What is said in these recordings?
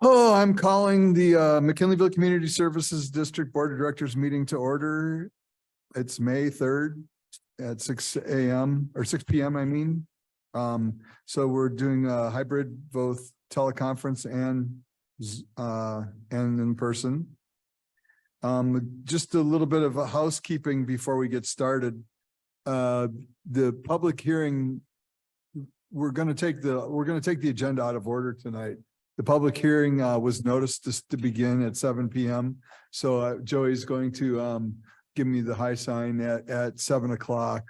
Oh, I'm calling the McKinleyville Community Services District Board of Directors meeting to order. It's May 3rd at 6 a.m. or 6 p.m. I mean. So we're doing a hybrid, both teleconference and in person. Just a little bit of a housekeeping before we get started. The public hearing, we're going to take the agenda out of order tonight. The public hearing was noticed to begin at 7 p.m. So Joey's going to give me the high sign at 7 o'clock.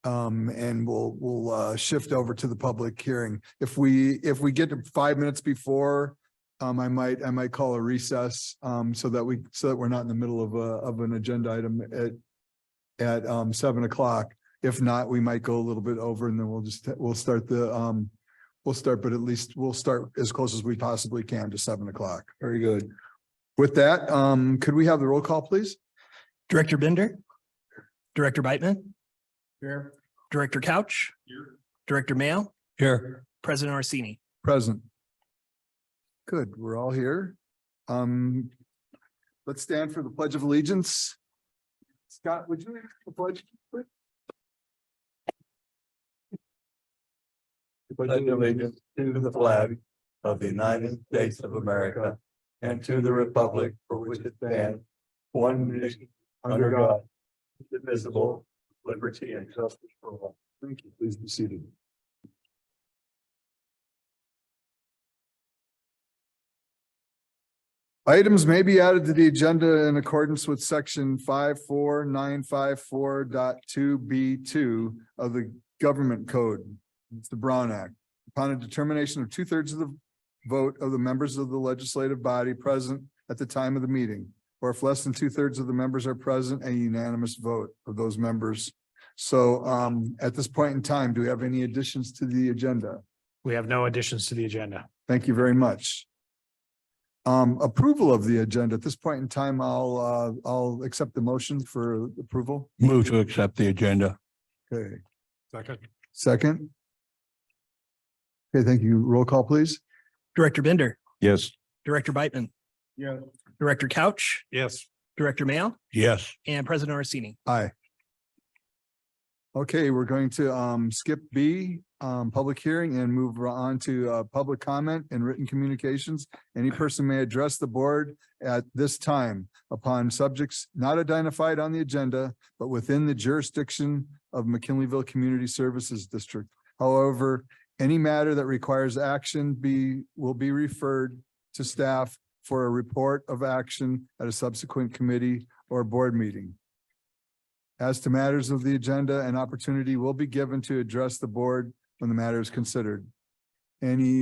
And we'll shift over to the public hearing. If we get to 5 minutes before, I might call a recess so that we're not in the middle of an agenda item at 7 o'clock. If not, we might go a little bit over, and then we'll start, but at least we'll start as close as we possibly can to 7 o'clock. Very good. With that, could we have the roll call, please? Director Bender, Director Beitman, Here. Director Couch, Here. Director Mayo, Here. President Orsini. Present. Good, we're all here. Let's stand for the Pledge of Allegiance. Scott, would you read the pledge, please? Pledge allegiance to the flag of the United States of America and to the republic for which it stands, one nation under God, indivisible, liberty and justice for all. Thank you. Please be seated. Items may be added to the agenda in accordance with section 54954.2B2 of the Government Code. It's the Brown Act. Upon a determination of 2/3 of the vote of the members of the legislative body present at the time of the meeting, or if less than 2/3 of the members are present, a unanimous vote of those members. So at this point in time, do we have any additions to the agenda? We have no additions to the agenda. Thank you very much. Approval of the agenda. At this point in time, I'll accept the motion for approval. Move to accept the agenda. Okay, Second. second. Okay, thank you. Roll call, please. Director Bender, Yes. Director Beitman. Yeah. Director Couch, Yes. Director Mayo, Yes. and President Orsini. Aye. Okay, we're going to skip B, public hearing, and move on to public comment and written communications. Any person may address the board at this time upon subjects not identified on the agenda, but within the jurisdiction of McKinleyville Community Services District. However, any matter that requires action will be referred to staff for a report of action at a subsequent committee or board meeting. As to matters of the agenda, an opportunity will be given to address the board when the matter is considered. Anybody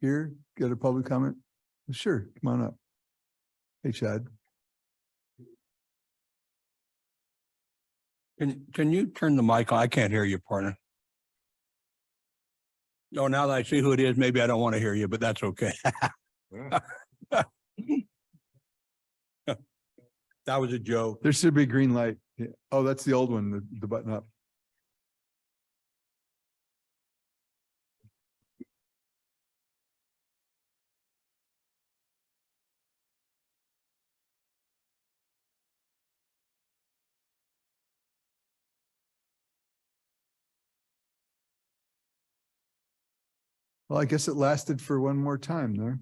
here get a public comment? Sure, come on up. Hey, Chad. Can you turn the mic on? I can't hear you, partner. No, now that I see who it is, maybe I don't want to hear you, but that's okay. That was a joke. There should be a green light. Yeah. Oh, that's the old one, the button up. Well, I guess it lasted for one more time there.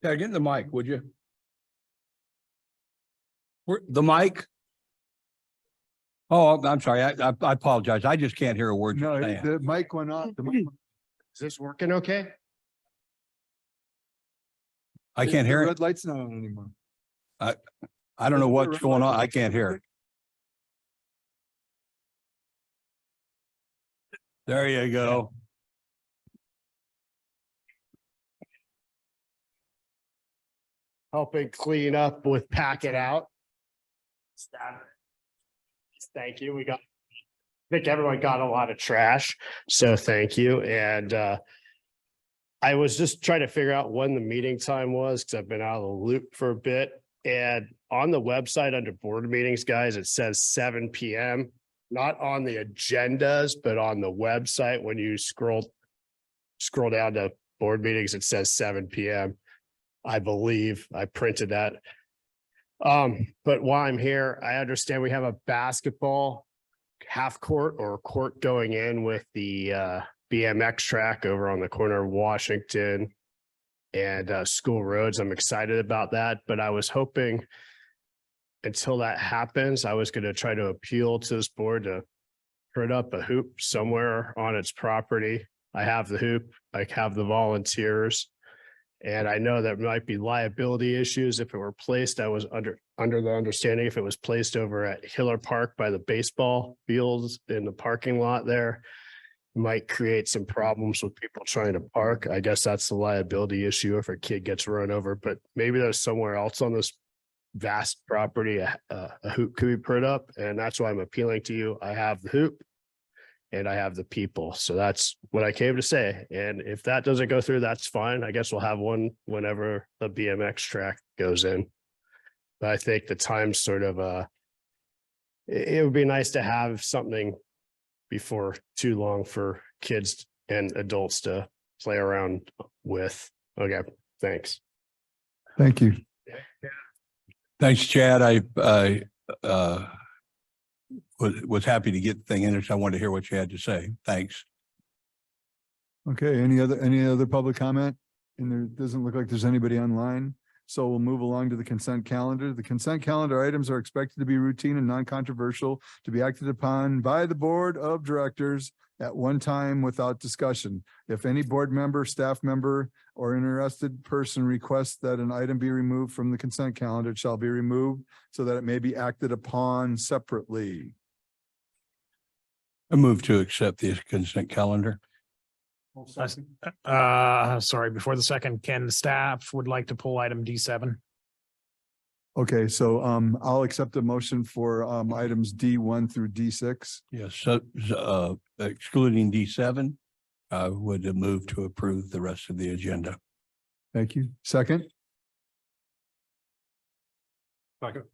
Yeah, get in the mic, would you? The mic? Oh, I'm sorry. I apologize. I just can't hear a word No, you're saying. the mic went off. Is this working okay? I can't hear The it. red light's not on anymore. I don't know what's going on. I can't hear it. There you go. Helping clean up with Pack It Out. Thank you. I think everyone got a lot of trash. So thank you. And I was just trying to figure out when the meeting time was, because I've been out of the loop for a bit. And on the website under board meetings, guys, it says 7 PM. Not on the agendas, but on the website, when you scroll down to board meetings, it says 7 PM. I believe I printed that. But while I'm here, I understand we have a basketball half court or court going in with the BMX track over on the corner of Washington and School Roads. I'm excited about that, but I was hoping until that happens, I was going to try to appeal to this board to put up a hoop somewhere on its property. I have the hoop, I have the volunteers. And I know there might be liability issues if it were placed. I was under the understanding if it was placed over at Hiller Park by the baseball fields in the parking lot there, might create some problems with people trying to park. I guess that's the liability issue if a kid gets run over, but maybe there's somewhere else on this vast property, a hoop could be put up, and that's why I'm appealing to you. I have the hoop and I have the people. So that's what I came to say. And if that doesn't go through, that's fine. I guess we'll have one whenever the BMX track goes in. But I think the time's sort of it would be nice to have something before too long for kids and adults to play around with. Okay, thanks. Thank you. Thanks, Chad. I was happy to get the thing in, so I wanted to hear what you had to say. Thanks. Okay, any other public comment? And there doesn't look like there's anybody online. So we'll move along to the consent calendar. The consent calendar items are expected to be routine and non-controversial, to be acted upon by the board of directors at one time without discussion. If any board member, staff member, or interested person requests that an item be removed from the consent calendar, it shall be removed so that it may be acted upon separately. I move to accept the consent calendar. Sorry, before the second, Ken, staff would like to pull item D7. Okay, so I'll accept a motion for items D1 through D6. Yes, so excluding D7, I would move to approve the rest of the agenda. Thank you. Second? Second.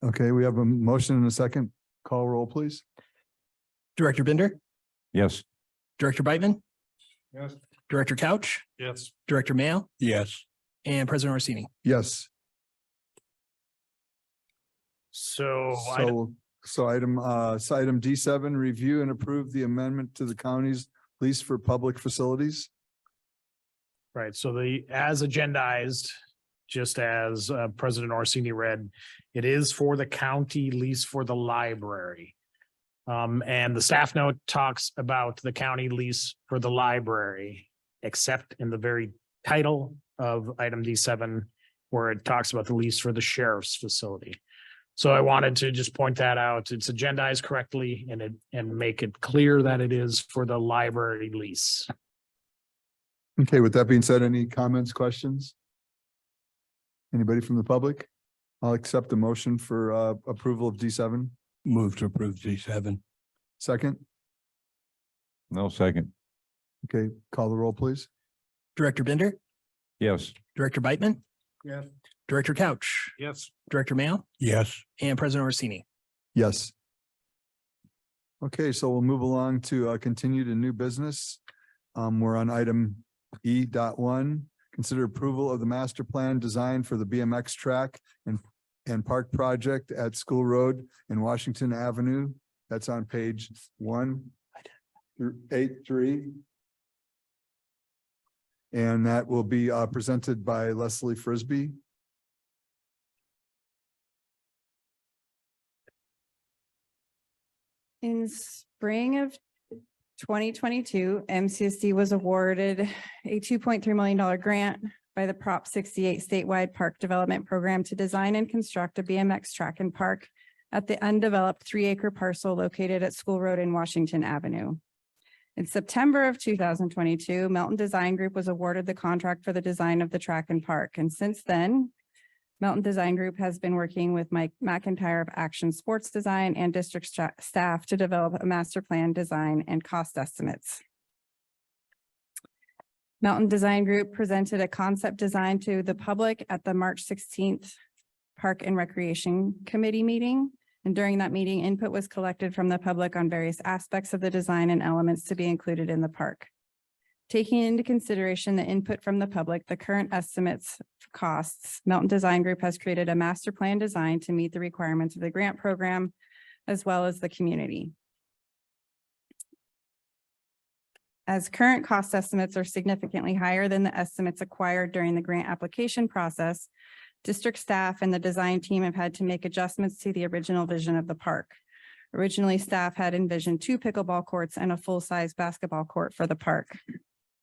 Okay, we have a motion and a second. Call roll, please. Director Bender, Yes. Director Beitman, Yes. Director Couch, Yes. Director Mayo, Yes, and President Orsini. Yes. So So item D7, review and approve the amendment to the county's lease for public facilities. right, so as agendized, just as President Orsini read, it is for the county lease for the library. And the staff note talks about the county lease for the library, except in the very title of item D7, where it talks about the lease for the sheriff's facility. So I wanted to just point that out. It's agendized correctly and make it clear that it is for the library lease. Okay, with that being said, any comments, questions? Anybody from the public? I'll accept the motion for approval of D7. move to approve D7. Second? No second. Okay, call the roll, please. Director Bender, Yes. Director Beitman, Yes. Director Couch, Yes. Director Mayo, Yes, and President Orsini. Yes. Okay, so we'll move along to continue to new business. We're on item E.1. Consider approval of the master plan design for the BMX track and park project at School Road and Washington Avenue. That's on page 1-8-3. And that will be presented by Leslie Frisbee. In spring of 2022, MCSD was awarded a $2.3 million grant by the Prop 68 statewide park development program to design and construct a BMX track and park at the undeveloped 3-acre parcel located at School Road and Washington Avenue. In September of 2022, Melton Design Group was awarded the contract for the design of the track and park. And since then, Melton Design Group has been working with Mike McIntyre of Action Sports Design and district staff to develop a master plan design and cost estimates. Mountain Design Group presented a concept design to the public at the March 16th Park and Recreation Committee meeting. And during that meeting, input was collected from the public on various aspects of the design and elements to be included in the park. Taking into consideration the input from the public, the current estimates for costs, Mountain Design Group has created a master plan design to meet the requirements of the grant program as well as the community. As current cost estimates are significantly higher than the estimates acquired during the grant application process, district staff and the design team have had to make adjustments to the original vision of the park. Originally, staff had envisioned 2 pickleball courts and a full-size basketball court for the park.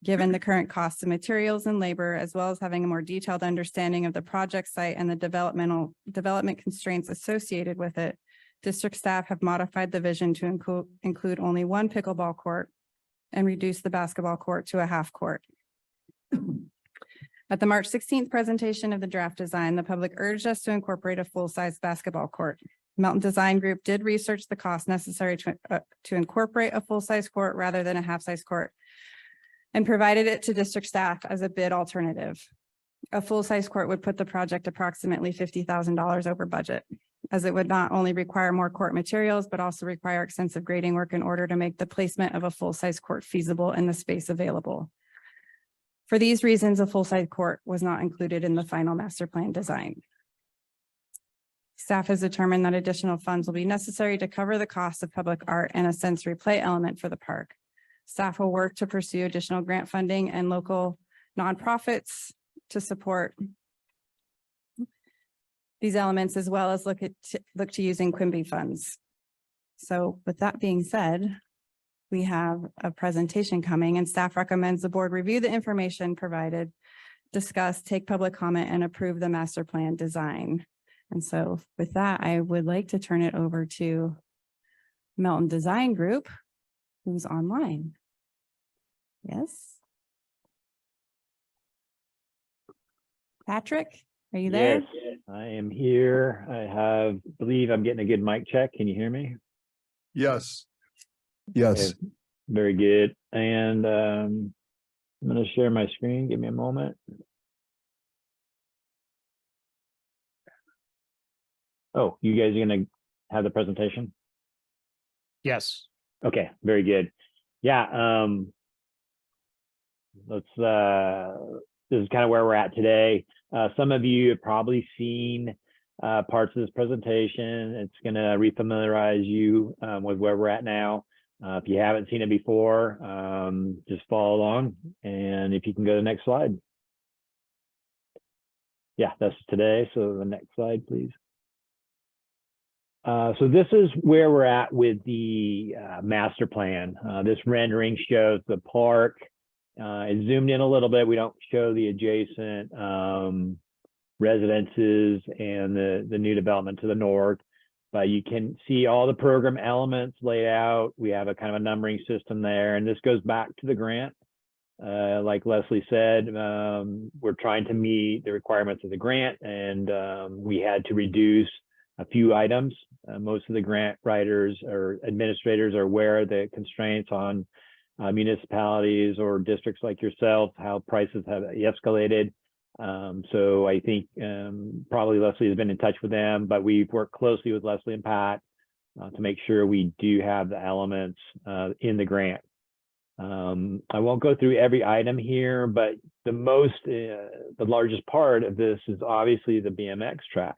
Given the current cost of materials and labor, as well as having a more detailed understanding of the project site and the development constraints associated with it, district staff have modified the vision to include only 1 pickleball court and reduce the basketball court to a half court. At the March 16th presentation of the draft design, the public urged us to incorporate a full-size basketball court. Mountain Design Group did research the cost necessary to incorporate a full-size court rather than a half-size court and provided it to district staff as a bid alternative. A full-size court would put the project approximately $50,000 over budget, as it would not only require more court materials, but also require extensive grading work in order to make the placement of a full-size court feasible in the space available. For these reasons, a full-size court was not included in the final master plan design. Staff has determined that additional funds will be necessary to cover the cost of public art and a sensory play element for the park. Staff will work to pursue additional grant funding and local nonprofits to support these elements, as well as look to using Quimby funds. So with that being said, we have a presentation coming and staff recommends the board review the information provided, discuss, take public comment, and approve the master plan design. And so with that, I would like to turn it over to Mountain Design Group, who's online. Yes. Patrick, are you there? Yes, I am here. I believe I'm getting a good mic check. Can you hear me? Yes. Yes. Okay, very good. And I'm going to share my screen. Give me a moment. Oh, you guys are going to have the presentation? Yes. Okay, very good. Yeah, this is kind of where we're at today. Some of you have probably seen parts of this presentation. It's going to refamiliarize you with where we're at now. If you haven't seen it before, just follow along. And if you can go to the next slide. Yeah, that's today. So the next slide, please. So this is where we're at with the master plan. This rendering shows the park. It's zoomed in a little bit. We don't show the adjacent residences and the new development to the north, but you can see all the program elements laid out. We have a kind of a numbering system there, and this goes back to the grant. Like Leslie said, we're trying to meet the requirements of the grant, and we had to reduce a few items. Most of the grant writers or administrators are aware of the constraints on municipalities or districts like yourself, how prices have escalated. So I think probably Leslie has been in touch with them, but we've worked closely with Leslie and Pat to make sure we do have the elements in the grant. I won't go through every item here, but the largest part of this is obviously the BMX track.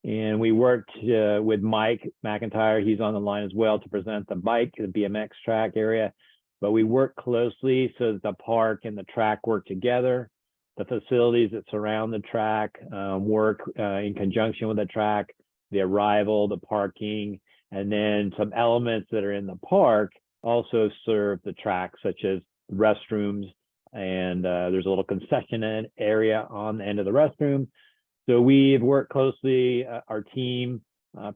And we worked with Mike McIntyre, he's on the line as well, to present the BMX track area. But we work closely so that the park and the track work together. The facilities that surround the track work in conjunction with the track, the arrival, the parking, and then some elements that are in the park also serve the track, such as restrooms. And there's a little concession area on the end of the restroom. So we've worked closely, our team,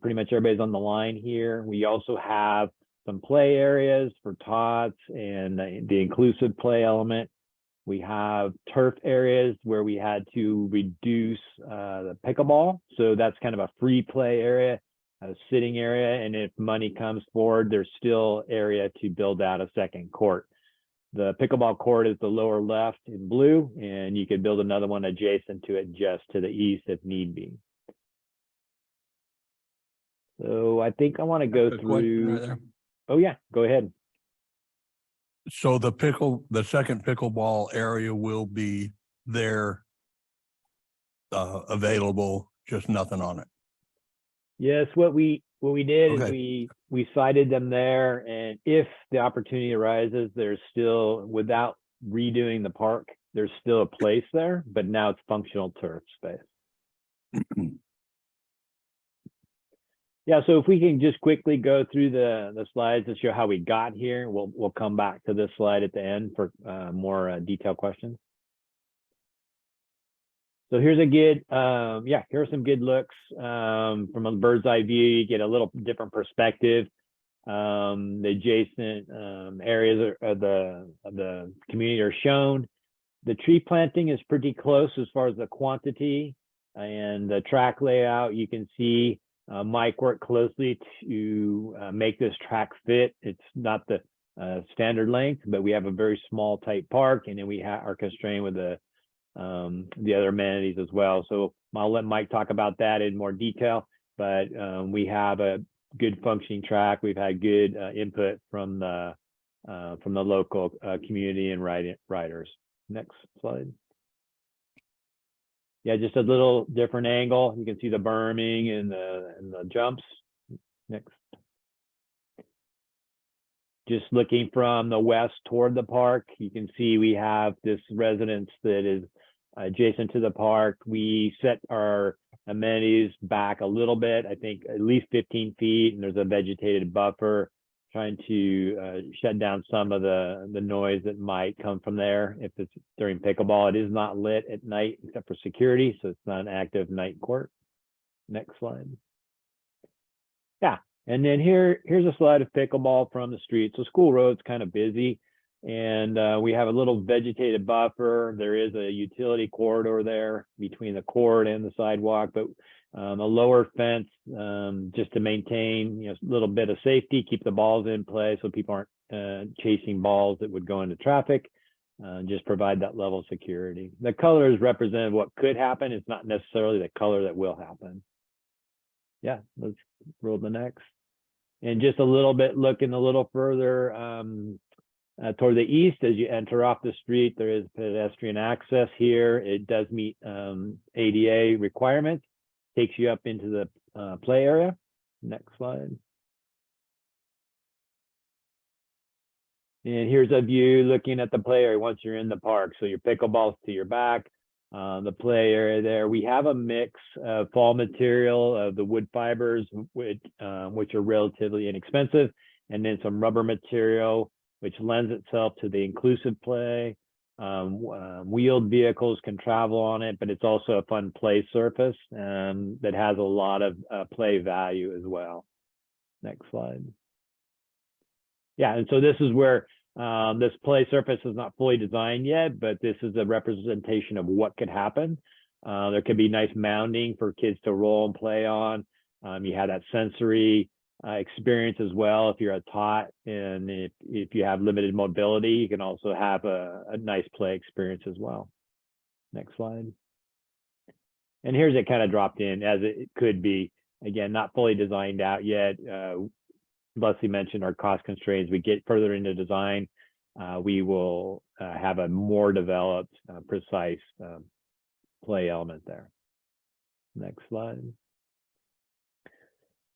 pretty much everybody's on the line here. We also have some play areas for tots and the inclusive play element. We have turf areas where we had to reduce the pickleball. So that's kind of a free play area, a sitting area. And if money comes forward, there's still area to build out a second court. The pickleball court is the lower left in blue, and you could build another one adjacent to it just to the east if need be. So I think I want to go A question right through. there. Oh yeah, go ahead. So the second pickleball area will be there available, just nothing on it. Yes, what we did is Okay. we cited them there, and if the opportunity arises, there's still, without redoing the park, there's still a place there, but now it's functional turf space. Yeah, so if we can just quickly go through the slides to show how we got here, we'll come back to this slide at the end for more detailed questions. So here's a good, here are some good looks from a bird's eye view. You get a little different perspective. The adjacent areas of the community are shown. The tree planting is pretty close as far as the quantity, and the track layout. You can see Mike worked closely to make this track fit. It's not the standard length, but we have a very small, tight park, and then we are constrained with the other amenities as well. So I'll let Mike talk about that in more detail, but we have a good functioning track. We've had good input from the local community and riders. Next slide. Yeah, just a little different angle. You can see the berming and the jumps. Next. Just looking from the west toward the park, you can see we have this residence that is adjacent to the park. We set our amenities back a little bit, I think at least 15 feet, and there's a vegetated buffer trying to shut down some of the noise that might come from there if it's during pickleball. It is not lit at night except for security, so it's not an active night court. Next slide. Yeah, and then here's a slide of pickleball from the street. So School Road's kind of busy, and we have a little vegetated buffer. There is a utility corridor there between the court and the sidewalk, but a lower fence just to maintain a little bit of safety, keep the balls in play so people aren't chasing balls that would go into traffic. Just provide that level of security. The colors represent what could happen. It's not necessarily the color that will happen. Yeah, let's roll the next. And just a little bit, looking a little further toward the east, as you enter off the street, there is pedestrian access here. It does meet ADA requirements. Takes you up into the play area. Next slide. And here's a view looking at the play area once you're in the park. So your pickleball's to your back. The play area there. We have a mix of fall material of the wood fibers, which are relatively inexpensive, and then some rubber material, which lends itself to the inclusive play. Wheeled vehicles can travel on it, but it's also a fun play surface that has a lot of play value as well. Next slide. Yeah, and so this is where this play surface is not fully designed yet, but this is a representation of what could happen. There could be nice mounding for kids to roll and play on. You have that sensory experience as well if you're a tot, and if you have limited mobility, you can also have a nice play experience as well. Next slide. And here's it kind of dropped in as it could be. Again, not fully designed out yet. Leslie mentioned our cost constraints. We get further into design, we will have a more developed, precise play element there. Next slide.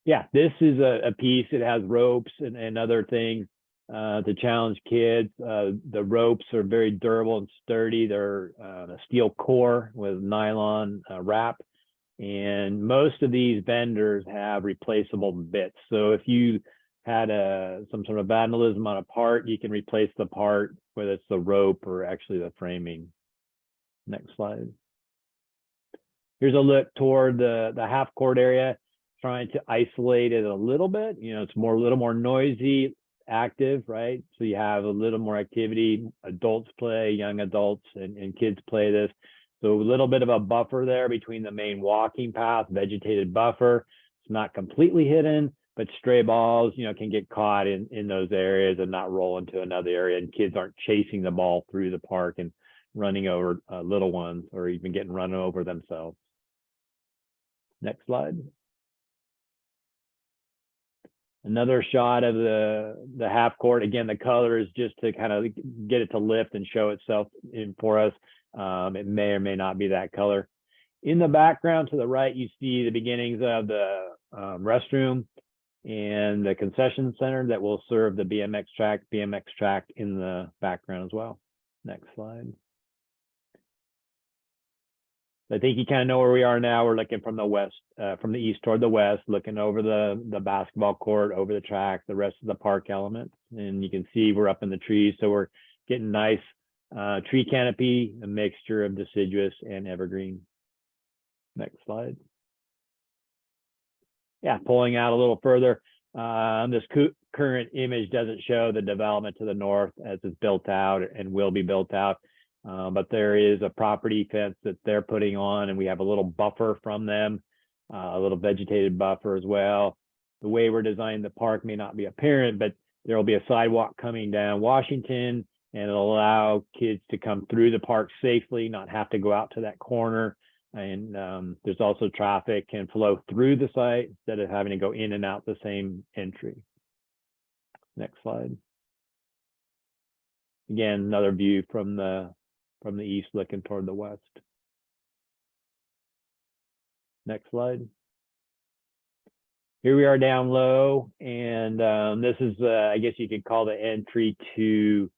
Yeah, this is a piece. It has ropes and other things to challenge kids. The ropes are very durable and sturdy. They're a steel core with nylon wrap. And most of these vendors have replaceable bits. So if you had some sort of vandalism on a part, you can replace the part, whether it's the rope or actually the framing. Next slide. Here's a look toward the half court area, trying to isolate it a little bit. It's a little more noisy, active, right? So you have a little more activity. Adults play, young adults and kids play this. So a little bit of a buffer there between the main walking path, vegetated buffer. It's not completely hidden, but stray balls, can get caught in those areas and not roll into another area, and kids aren't chasing the ball through the park and running over little ones or even getting run over themselves. Next slide. Another shot of the half court. Again, the color is just to kind of get it to lift and show itself in for us. It may or may not be that color. In the background to the right, you see the beginnings of the restroom and the concession center that will serve the BMX track in the background as well. Next slide. I think you kind of know where we are now. We're looking from the east toward the west, looking over the basketball court, over the track, the rest of the park elements. And you can see we're up in the trees. So we're getting nice tree canopy, a mixture of deciduous and evergreen. Next slide. Yeah, pulling out a little further. This current image doesn't show the development to the north as it's built out and will be built out. But there is a property fence that they're putting on, and we have a little buffer from them, a little vegetated buffer as well. The way we're designing the park may not be apparent, but there will be a sidewalk coming down Washington, and it'll allow kids to come through the park safely, not have to go out to that corner. And there's also traffic can flow through the site instead of having to go in and out the same entry. Next slide. Again, another view from the east looking toward the west. Next slide. Here we are down low, and this is, I guess you could call the entry to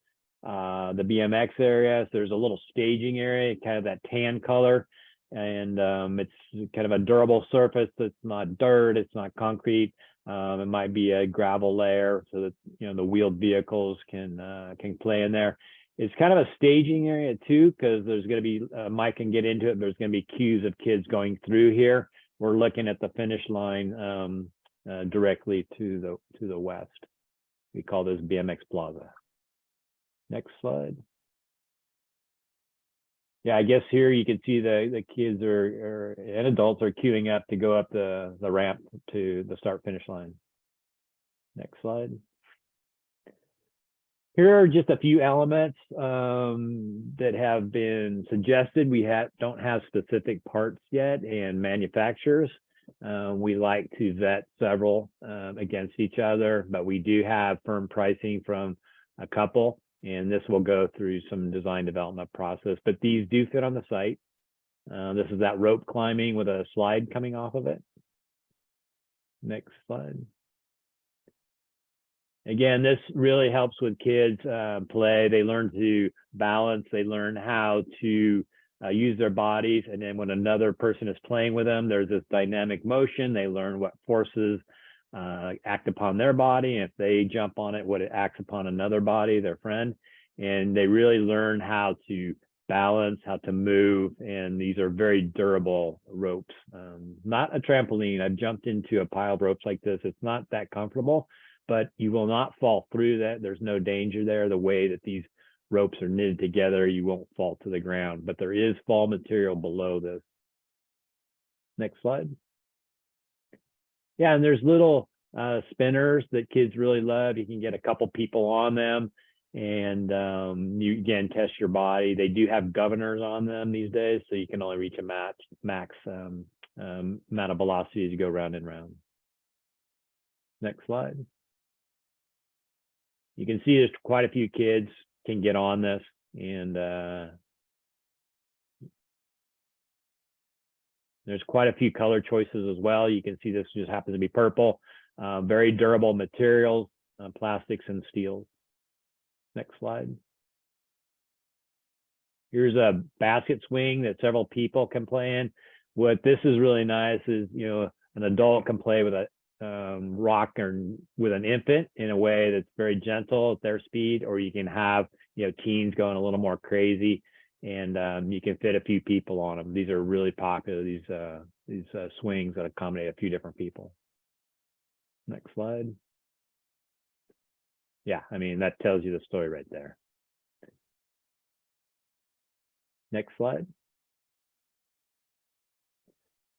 the BMX area. So there's a little staging area, kind of that tan color, and it's kind of a durable surface that's not dirt, it's not concrete. It might be a gravel layer so that the wheeled vehicles can play in there. It's kind of a staging area too, because there's going to be Mike can get into it. There's going to be queues of kids going through here. We're looking at the finish line directly to the west. We call this BMX Plaza. Next slide. Yeah, I guess here you can see the kids and adults are queuing up to go up the ramp to the start finish line. Next slide. Here are just a few elements that have been suggested. We don't have specific parts yet and manufacturers. We like to vet several against each other, but we do have firm pricing from a couple, and this will go through some design development process, but these do fit on the site. This is that rope climbing with a slide coming off of it. Next slide. Again, this really helps with kids play. They learn to balance. They learn how to use their bodies. And then when another person is playing with them, there's this dynamic motion. They learn what forces act upon their body. And if they jump on it, what it acts upon another body, their friend. And they really learn how to balance, how to move. And these are very durable ropes. Not a trampoline. I've jumped into a pile of ropes like this. It's not that comfortable, but you will not fall through that. There's no danger there. The way that these ropes are knitted together, you won't fall to the ground, but there is fall material below this. Next slide. Yeah, and there's little spinners that kids really love. You can get a couple people on them, and you again test your body. They do have governors on them these days, so you can only reach a max amount of velocity as you go round and round. Next slide. You can see there's quite a few kids can get on this, and there's quite a few color choices as well. You can see this just happens to be purple. Very durable materials, plastics and steels. Next slide. Here's a basket swing that several people can play in. What this is really nice is, an adult can play with a rock or with an infant in a way that's very gentle at their speed, or you can have teens going a little more crazy, and you can fit a few people on them. These are really popular, these swings that accommodate a few different people. Next slide. Yeah, I mean, that tells you the story right there. Next slide.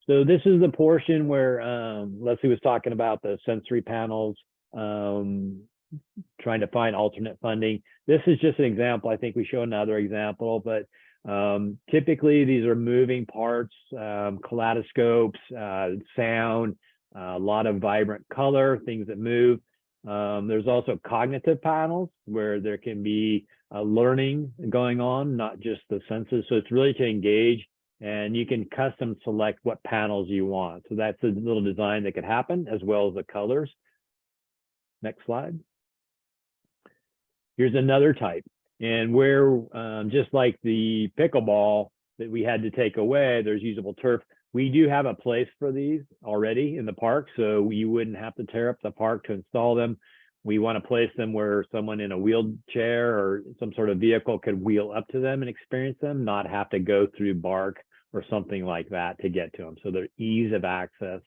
So this is the portion where Leslie was talking about the sensory panels, trying to find alternate funding. This is just an example. I think we show another example, but typically these are moving parts, kaleidoscopes, sound, a lot of vibrant color, things that move. There's also cognitive panels where there can be learning going on, not just the senses. So it's really to engage, and you can custom select what panels you want. So that's a little design that could happen, as well as the colors. Next slide. Here's another type. And where, just like the pickleball that we had to take away, there's usable turf. We do have a place for these already in the park, so you wouldn't have to tear up the park to install them. We want to place them where someone in a wheelchair or some sort of vehicle could wheel up to them and experience them, not have to go through bark or something like that to get to them. So there's ease of access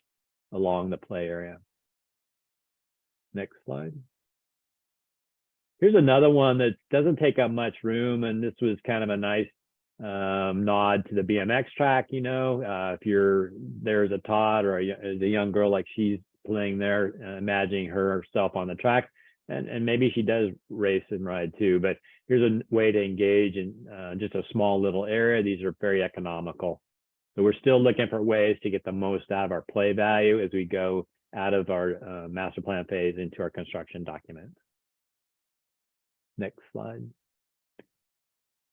along the play area. Next slide. Here's another one that doesn't take up much room, and this was kind of a nice nod to the BMX track. You know, if there's a Todd or a young girl like she's playing there, imagining herself on the track, and maybe she does race and ride too, but here's a way to engage in just a small little area. These are very economical. So we're still looking for ways to get the most out of our play value as we go out of our master plan phase into our construction document. Next slide.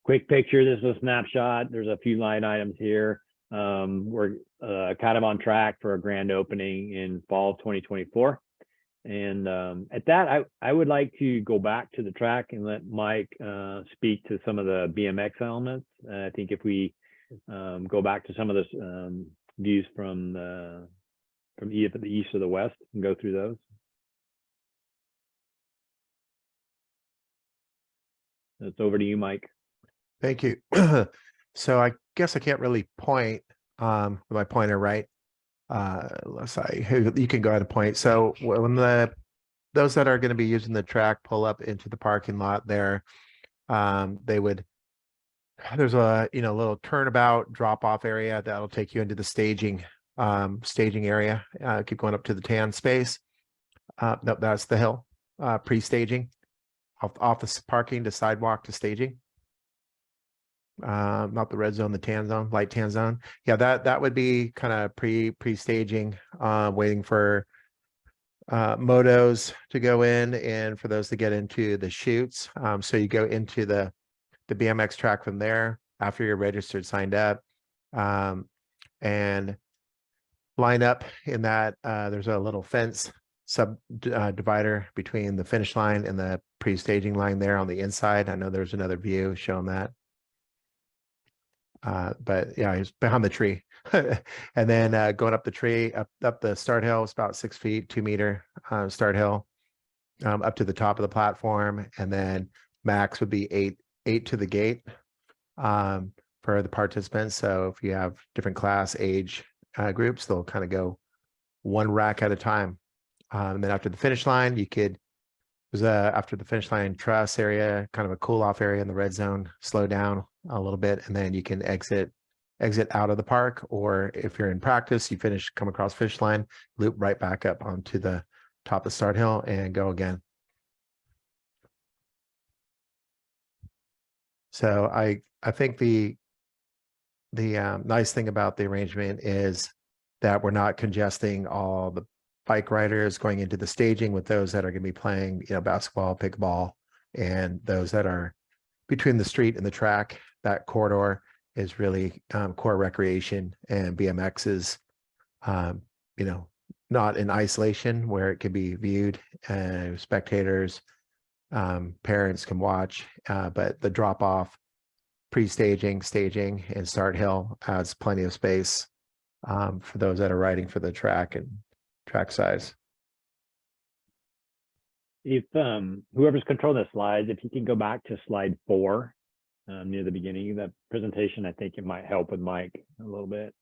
Quick picture. This is a snapshot. There's a few line items here. We're kind of on track for a grand opening in fall of 2024. And at that, I would like to go back to the track and let Mike speak to some of the BMX elements. I think if we go back to some of the views from the east or the west and go through those. It's over to you, Mike. Thank you. So I guess I can't really point with my pointer, right? You can go ahead and point. So when those that are going to be using the track pull up into the parking lot there, there's a little turnabout drop off area that'll take you into the staging area. Keep going up to the tan space. No, that's the hill, pre-staging, off the parking to sidewalk to staging. Not the red zone, the tan zone, light tan zone. Yeah, that would be kind of pre-staging, waiting for motos to go in and for those to get into the chutes. So you go into the BMX track from there after you're registered, signed up, and line up in that. There's a little fence divider between the finish line and the pre-staging line there on the inside. I know there's another view showing that. But yeah, it's behind the tree. And then going up the tree, up the start hill, it's about 6 feet, 2 meter start hill, up to the top of the platform. And then max would be eight to the gate for the participants. So if you have different class age groups, they'll kind of go one rack at a time. And then after the finish line, after the finish line truss area, kind of a cool off area in the red zone, slow down a little bit, and then you can exit out of the park. Or if you're in practice, you come across finish line, loop right back up onto the top of start hill and go again. So I think the nice thing about the arrangement is that we're not congesting all the bike riders going into the staging with those that are going to be playing, basketball, pickleball, and those that are between the street and the track. That corridor is really core recreation, and BMX is, not in isolation where it can be viewed. Spectators, parents can watch, but the drop off, pre-staging, staging, and start hill has plenty of space for those that are riding for the track and track size. If whoever's controlling the slides, if you can go back to slide 4 near the beginning of the presentation, I think it might help with Mike a little bit.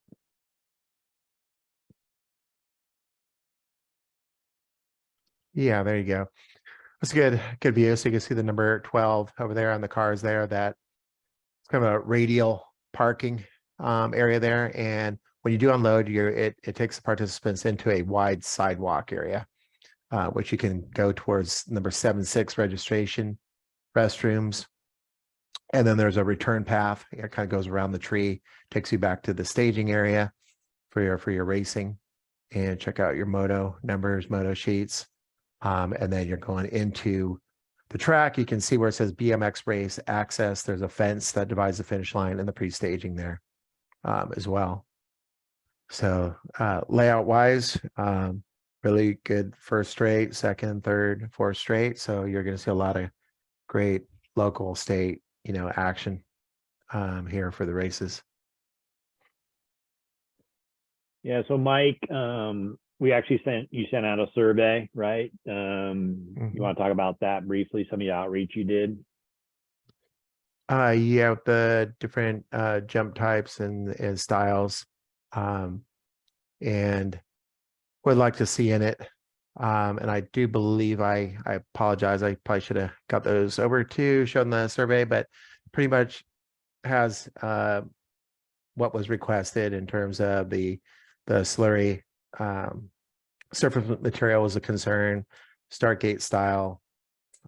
Yeah, there you go. That's a good view. So you can see the number 12 over there on the cars there. That it's kind of a radial parking area there. And when you do unload, it takes the participants into a wide sidewalk area, which you can go towards number 7-6 registration, restrooms. And then there's a return path. It kind of goes around the tree, takes you back to the staging area for your racing, and check out your moto numbers, moto sheets. And then you're going into the track. You can see where it says BMX race access. There's a fence that divides the finish line and the pre-staging there as well. So layout wise, really good first straight, second, third, fourth straight. So you're going to see a lot of great local, state, action here for the races. Yeah, so Mike, we actually sent out a survey, right? You want to talk about that briefly, some of the outreach you did? Yeah, with the different jump types and styles, and would like to see in it. And I do believe I apologize. I probably should have got those over to shown the survey, but pretty much has what was requested in terms of the slurry surface material was a concern, start gate style,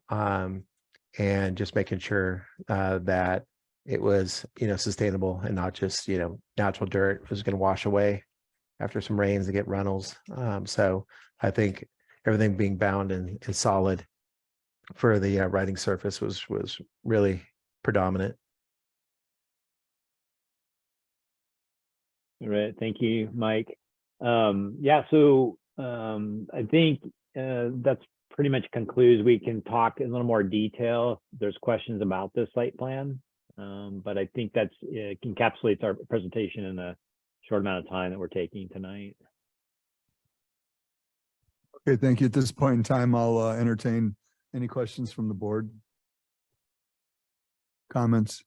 and just making sure that it was sustainable and not just natural dirt was going to wash away after some rains and get runnels. So I think everything being bound and solid for the riding surface was really predominant. All right, thank you, Mike. Yeah, so I think that's pretty much concludes. We can talk in a little more detail. There's questions about this site plan, but I think that's encapsulates our presentation in a short amount of time that we're taking tonight. Okay, thank you. At this point in time, I'll entertain any questions from the board. Comments?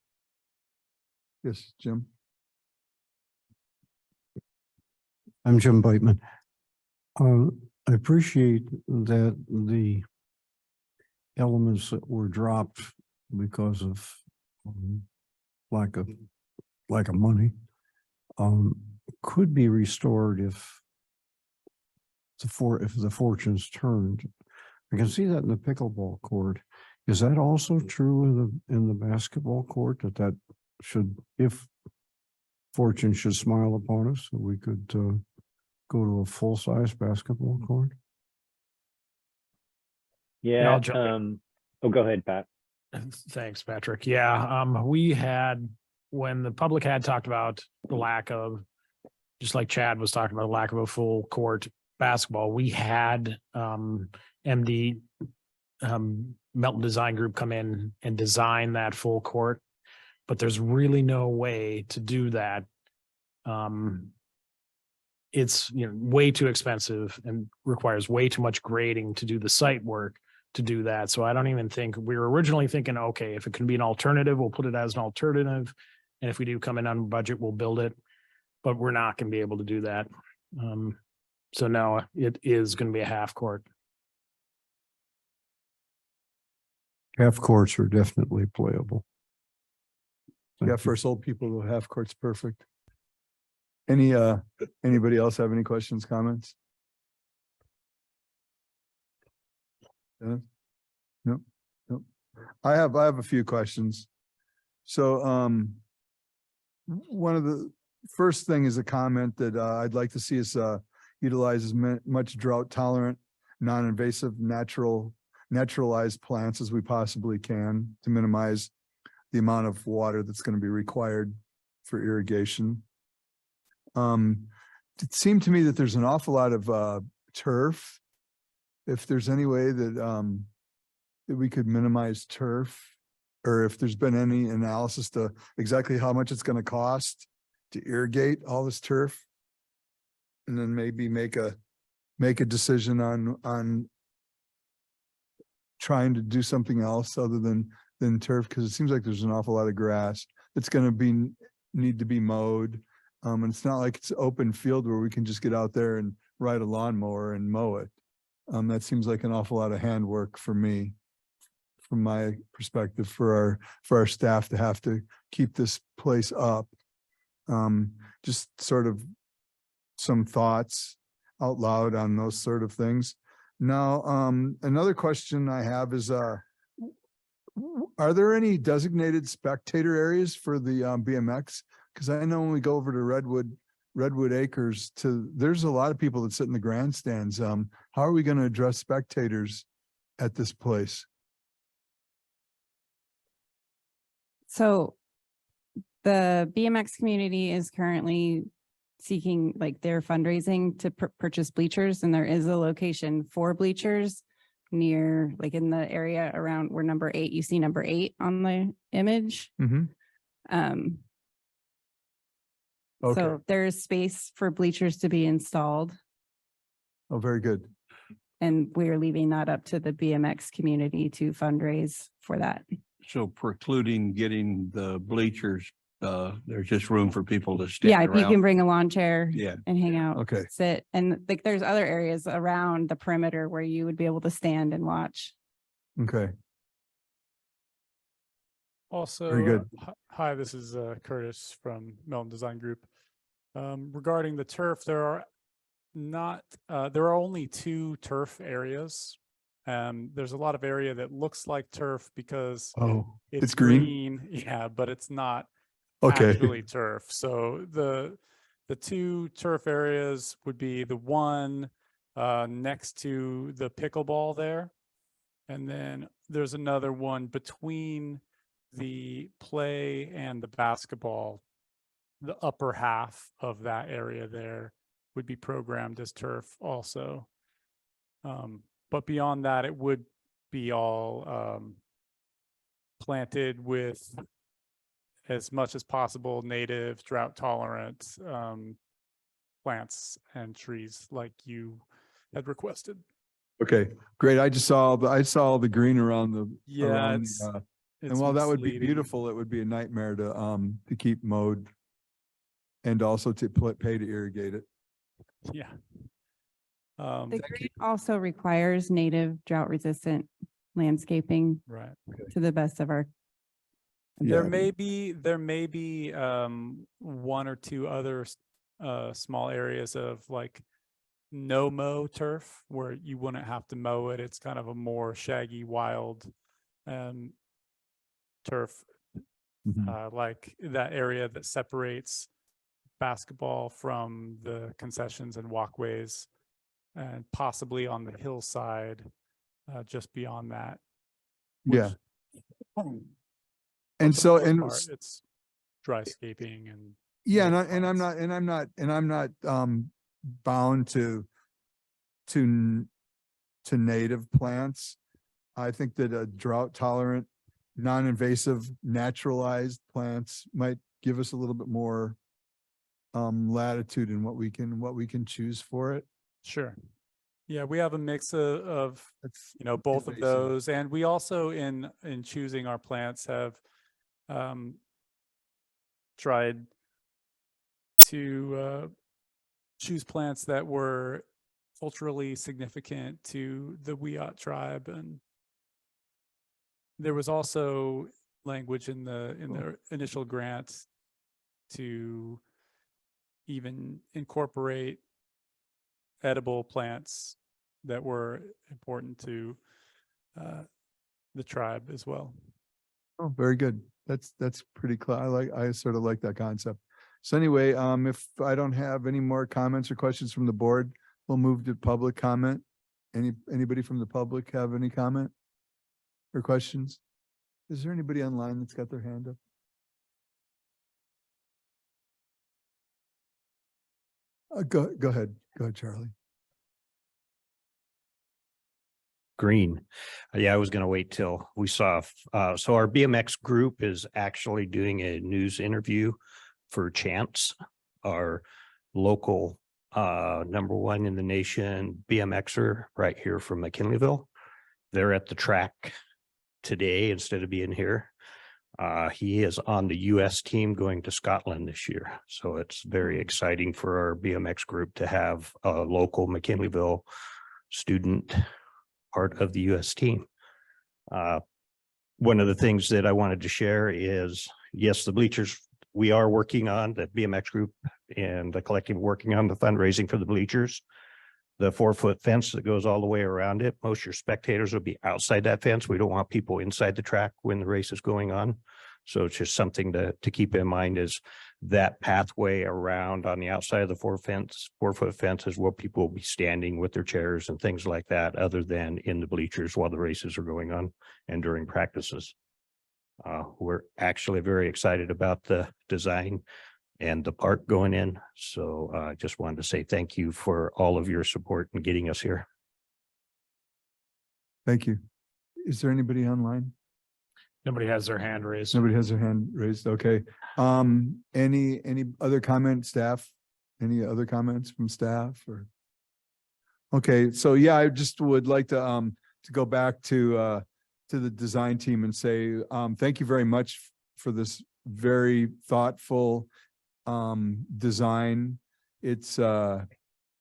Yes, Jim. I'm Jim Bateman. I appreciate that the elements that were dropped because of lack of money could be restored if the fortunes turned. I can see that in the pickleball court. Is that also true in the basketball court, that should, if fortune should smile upon us, we could go to a full-size basketball court? Yeah, I'll jump in. Oh, go ahead, Pat. Thanks, Patrick. Yeah, we had, when the public had talked about the lack of, just like Chad was talking about, the lack of a full court basketball, we had MD Melton Design Group come in and design that full court, but there's really no way to do that. It's way too expensive and requires way too much grading to do the site work to do that. So I don't even think, we were originally thinking, okay, if it can be an alternative, we'll put it as an alternative. And if we do come in on budget, we'll build it, but we're not going to be able to do that. So no, it is going to be a half court. Half courts are definitely playable. Yeah, for us old people, the half court's perfect. Anybody else have any questions, comments? No. I have a few questions. So one of the first thing is a comment that I'd like to see us utilize as much drought tolerant, non-invasive, naturalized plants as we possibly can to minimize the amount of water that's going to be required for irrigation. It seemed to me that there's an awful lot of turf. If there's any way that that we could minimize turf, or if there's been any analysis to exactly how much it's going to cost to irrigate all this turf, and then maybe make a decision on trying to do something else other than turf, because it seems like there's an awful lot of grass that's going to need to be mowed. And it's not like it's open field where we can just get out there and ride a lawnmower and mow it. That seems like an awful lot of handwork for me, from my perspective, for our staff to have to keep this place up. Just sort of some thoughts out loud on those sort of things. Now, another question I have is, are there any designated spectator areas for the BMX? Because I know when we go over to Redwood Acres there's a lot of people that sit in the grandstands. How are we going to address spectators at this place? So the BMX community is currently seeking like their fundraising to purchase bleachers, and there is a location for bleachers near, like in the area around where number 8, you see number 8 on the image. Okay, So there's space for bleachers to be installed, oh, very good. and we're leaving that up to the BMX community to fundraise for that. So precluding getting the bleachers, there's just room for people to stand Yeah, if you can around. bring a lawn chair Yeah. and hang out, Okay. sit, and like there's other areas around the perimeter where you would be able to stand and watch. Okay, Also, Very good. Hi, this is Curtis from Melton Design Group. Regarding the turf, there are only 2 turf areas. There's a lot of area that looks like turf because oh, it's it's green? yeah, but it's not Okay, actually turf. So the 2 turf areas would be the one next to the pickleball there. And then there's another one between the play and the basketball. The upper half of that area there would be programmed as turf also. But beyond that, it would be all planted with as much as possible native, drought tolerant plants and trees like you had requested. okay, great. I saw the green around the. Yeah, around, it's and while that would be misleading. beautiful, it would be a nightmare to keep mowed and also to pay to irrigate it. Yeah. The green also requires native drought resistant landscaping Right. to the best of our. There Yeah. may be 1 or 2 other small areas of like no mow turf where you wouldn't have to mow it. It's kind of a more shaggy, wild turf, Mhm. like that area that separates basketball from the concessions and walkways, and possibly on the hillside, just beyond that. Yeah. But And for so, the most and part, it's dry scaping and yeah, and native I'm plants. not bound to native plants. I think that a drought tolerant, non-invasive, naturalized plants might give us a little bit more latitude in what we can choose for it. Sure. Yeah, we have a mix of That's both of invasive. those, and we also in choosing our plants have tried to choose plants that were culturally significant to the Wiyot tribe, and there was also language in the initial grant to even incorporate edible plants that were important to the tribe as well. Oh, very good. That's pretty clear. I sort of like that concept. So anyway, if I don't have any more comments or questions from the board, we'll move to public comment. Anybody from the public have any comment or questions? Is there anybody online that's got their hand up? Go ahead. Go ahead, Charlie. Green. Yeah, I was going to wait till we saw. So our BMX group is actually doing a news interview for Chance, our local #1 in the nation BMXer right here from McKinleyville. They're at the track today instead of being here. He is on the US team going to Scotland this year. So it's very exciting for our BMX group to have a local McKinleyville student part of the US team. One of the things that I wanted to share is, yes, the bleachers we are working on, the BMX group and the collective working on the fundraising for the bleachers. The 4-foot fence that goes all the way around it, most of your spectators will be outside that fence. We don't want people inside the track when the race is going on. So it's just something to keep in mind is that pathway around on the outside of the 4-foot fence is where people will be standing with their chairs and things like that, other than in the bleachers while the races are going on and during practices. We're actually very excited about the design and the park going in. So I just wanted to say thank you for all of your support in getting us here. Thank you. Is there anybody online? Nobody has their hand raised. Nobody has their hand raised. Okay. Any other comment, staff? Any other comments from staff or? Okay, so yeah, I just would like to go back to the design team and say, thank you very much for this very thoughtful design. It's I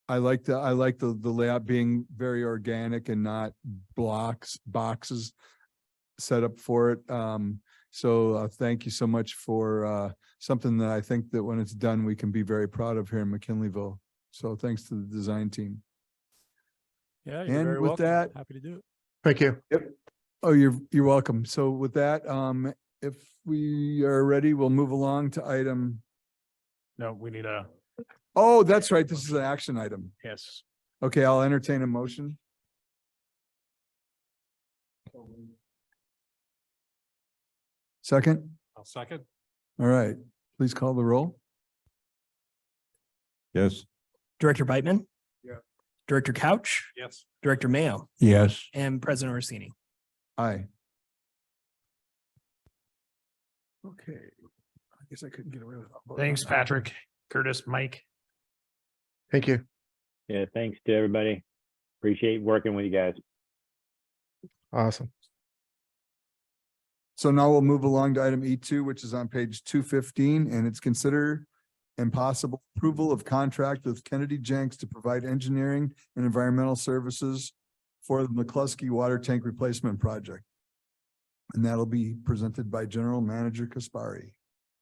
like the layout being very organic and not boxes set up for it. So thank you so much for something that I think that when it's done, we can be very proud of here in McKinleyville. So thanks to the design team. Yeah, And you're very with welcome. that- Happy to do it. Thank you. Oh, you're welcome. So with that, if we are ready, we'll move along to item. No, we need a, Oh, that's right. This is an action item. yes. Okay, I'll entertain a motion. Second? I'll second. All right, please call the roll. Yes. Director Bateman. Yeah. Director Couch, Yes. Director Mayo, Yes. and President Orsini. Aye. Okay, I guess I couldn't get away with that. Thanks, Patrick, Curtis, Mike. Thank you. Yeah, thanks to everybody. Appreciate working with you guys. Awesome. So now we'll move along to item E2, which is on page 215, and it's consider and possible approval of contract with Kennedy Jenks to provide engineering and environmental services for the McCluskey Water Tank Replacement Project. And that'll be presented by General Manager Kaspari.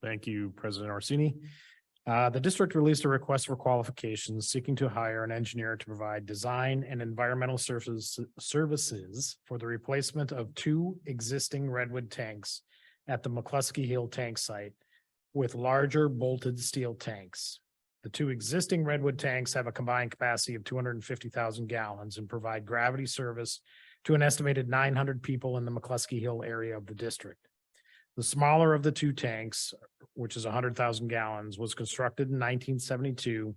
Thank you, President Orsini. The district released a request for qualifications seeking to hire an engineer to provide design and environmental services for the replacement of 2 existing redwood tanks at the McCluskey Hill tank site with larger bolted steel tanks. The 2 existing redwood tanks have a combined capacity of 250,000 gallons and provide gravity service to an estimated 900 people in the McCluskey Hill area of the district. The smaller of the 2 tanks, which is 100,000 gallons, was constructed in 1972,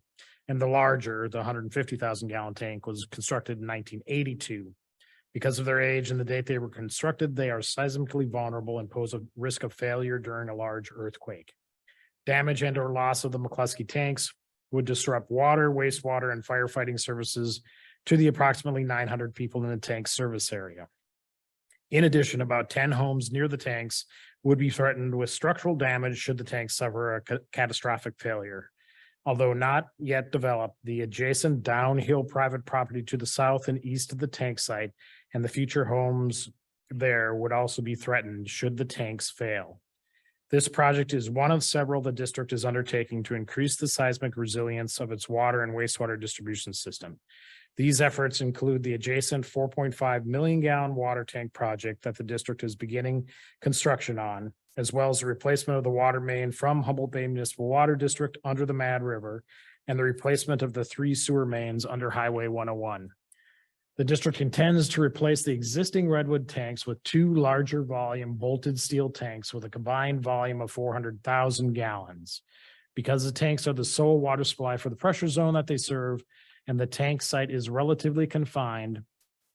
and the larger, the 150,000 gallon tank, was constructed in 1982. Because of their age and the date they were constructed, they are seismically vulnerable and pose a risk of failure during a large earthquake. Damage and or loss of the McCluskey tanks would disrupt water, wastewater, and firefighting services to the approximately 900 people in the tank service area. In addition, about 10 homes near the tanks would be threatened with structural damage should the tank suffer a catastrophic failure. Although not yet developed, the adjacent downhill private property to the south and east of the tank site and the future homes there would also be threatened should the tanks fail. This project is one of several the district is undertaking to increase the seismic resilience of its water and wastewater distribution system. These efforts include the adjacent 4.5 million gallon water tank project that the district is beginning construction on, as well as the replacement of the water main from Humboldt Bay Municipal Water District under the Mad River and the replacement of the 3 sewer mains under Highway 101. The district intends to replace the existing redwood tanks with 2 larger volume bolted steel tanks with a combined volume of 400,000 gallons. Because the tanks are the sole water supply for the pressure zone that they serve, and the tank site is relatively confined,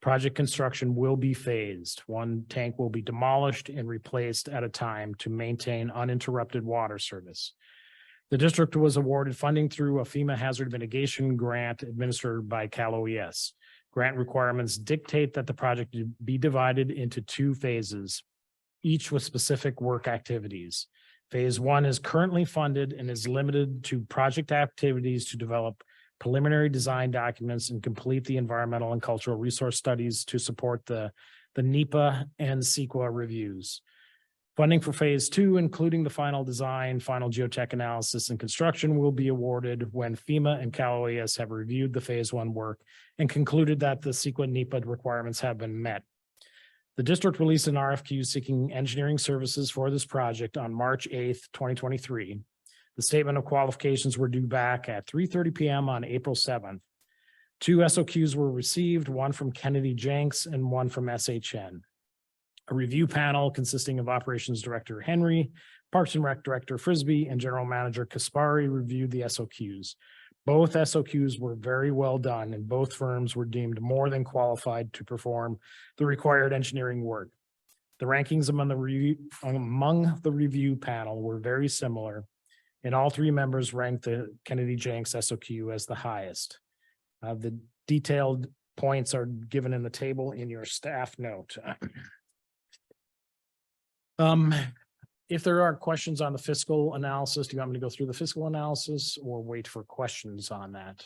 project construction will be phased. 1 tank will be demolished and replaced at a time to maintain uninterrupted water service. The district was awarded funding through a FEMA hazard mitigation grant administered by Cal OES. Grant requirements dictate that the project be divided into 2 phases, each with specific work activities. Phase 1 is currently funded and is limited to project activities to develop preliminary design documents and complete the environmental and cultural resource studies to support the NEPA and CEQA reviews. Funding for phase two, including the final design, final geotech analysis and construction will be awarded when FEMA and Cal OES have reviewed the phase one work and concluded that the CEQA NEPA requirements have been met. The district released an RFQ seeking engineering services for this project on March 8th, 2023. The statement of qualifications were due back at 3:30 PM on April 7th. 2 SOQs were received, one from Kennedy Jenks and one from SHN. A review panel consisting of Operations Director Henry, Parks and Rec Director Frisbee, and General Manager Kaspari reviewed the SOQs. Both SOQs were very well done, and both firms were deemed more than qualified to perform the required engineering work. The rankings among the review panel were very similar, and all 3 members ranked the Kennedy Jenks SOQ as the highest. The detailed points are given in the table in your staff note. If there are questions on the fiscal analysis, do you want me to go through the fiscal analysis or wait for questions on that?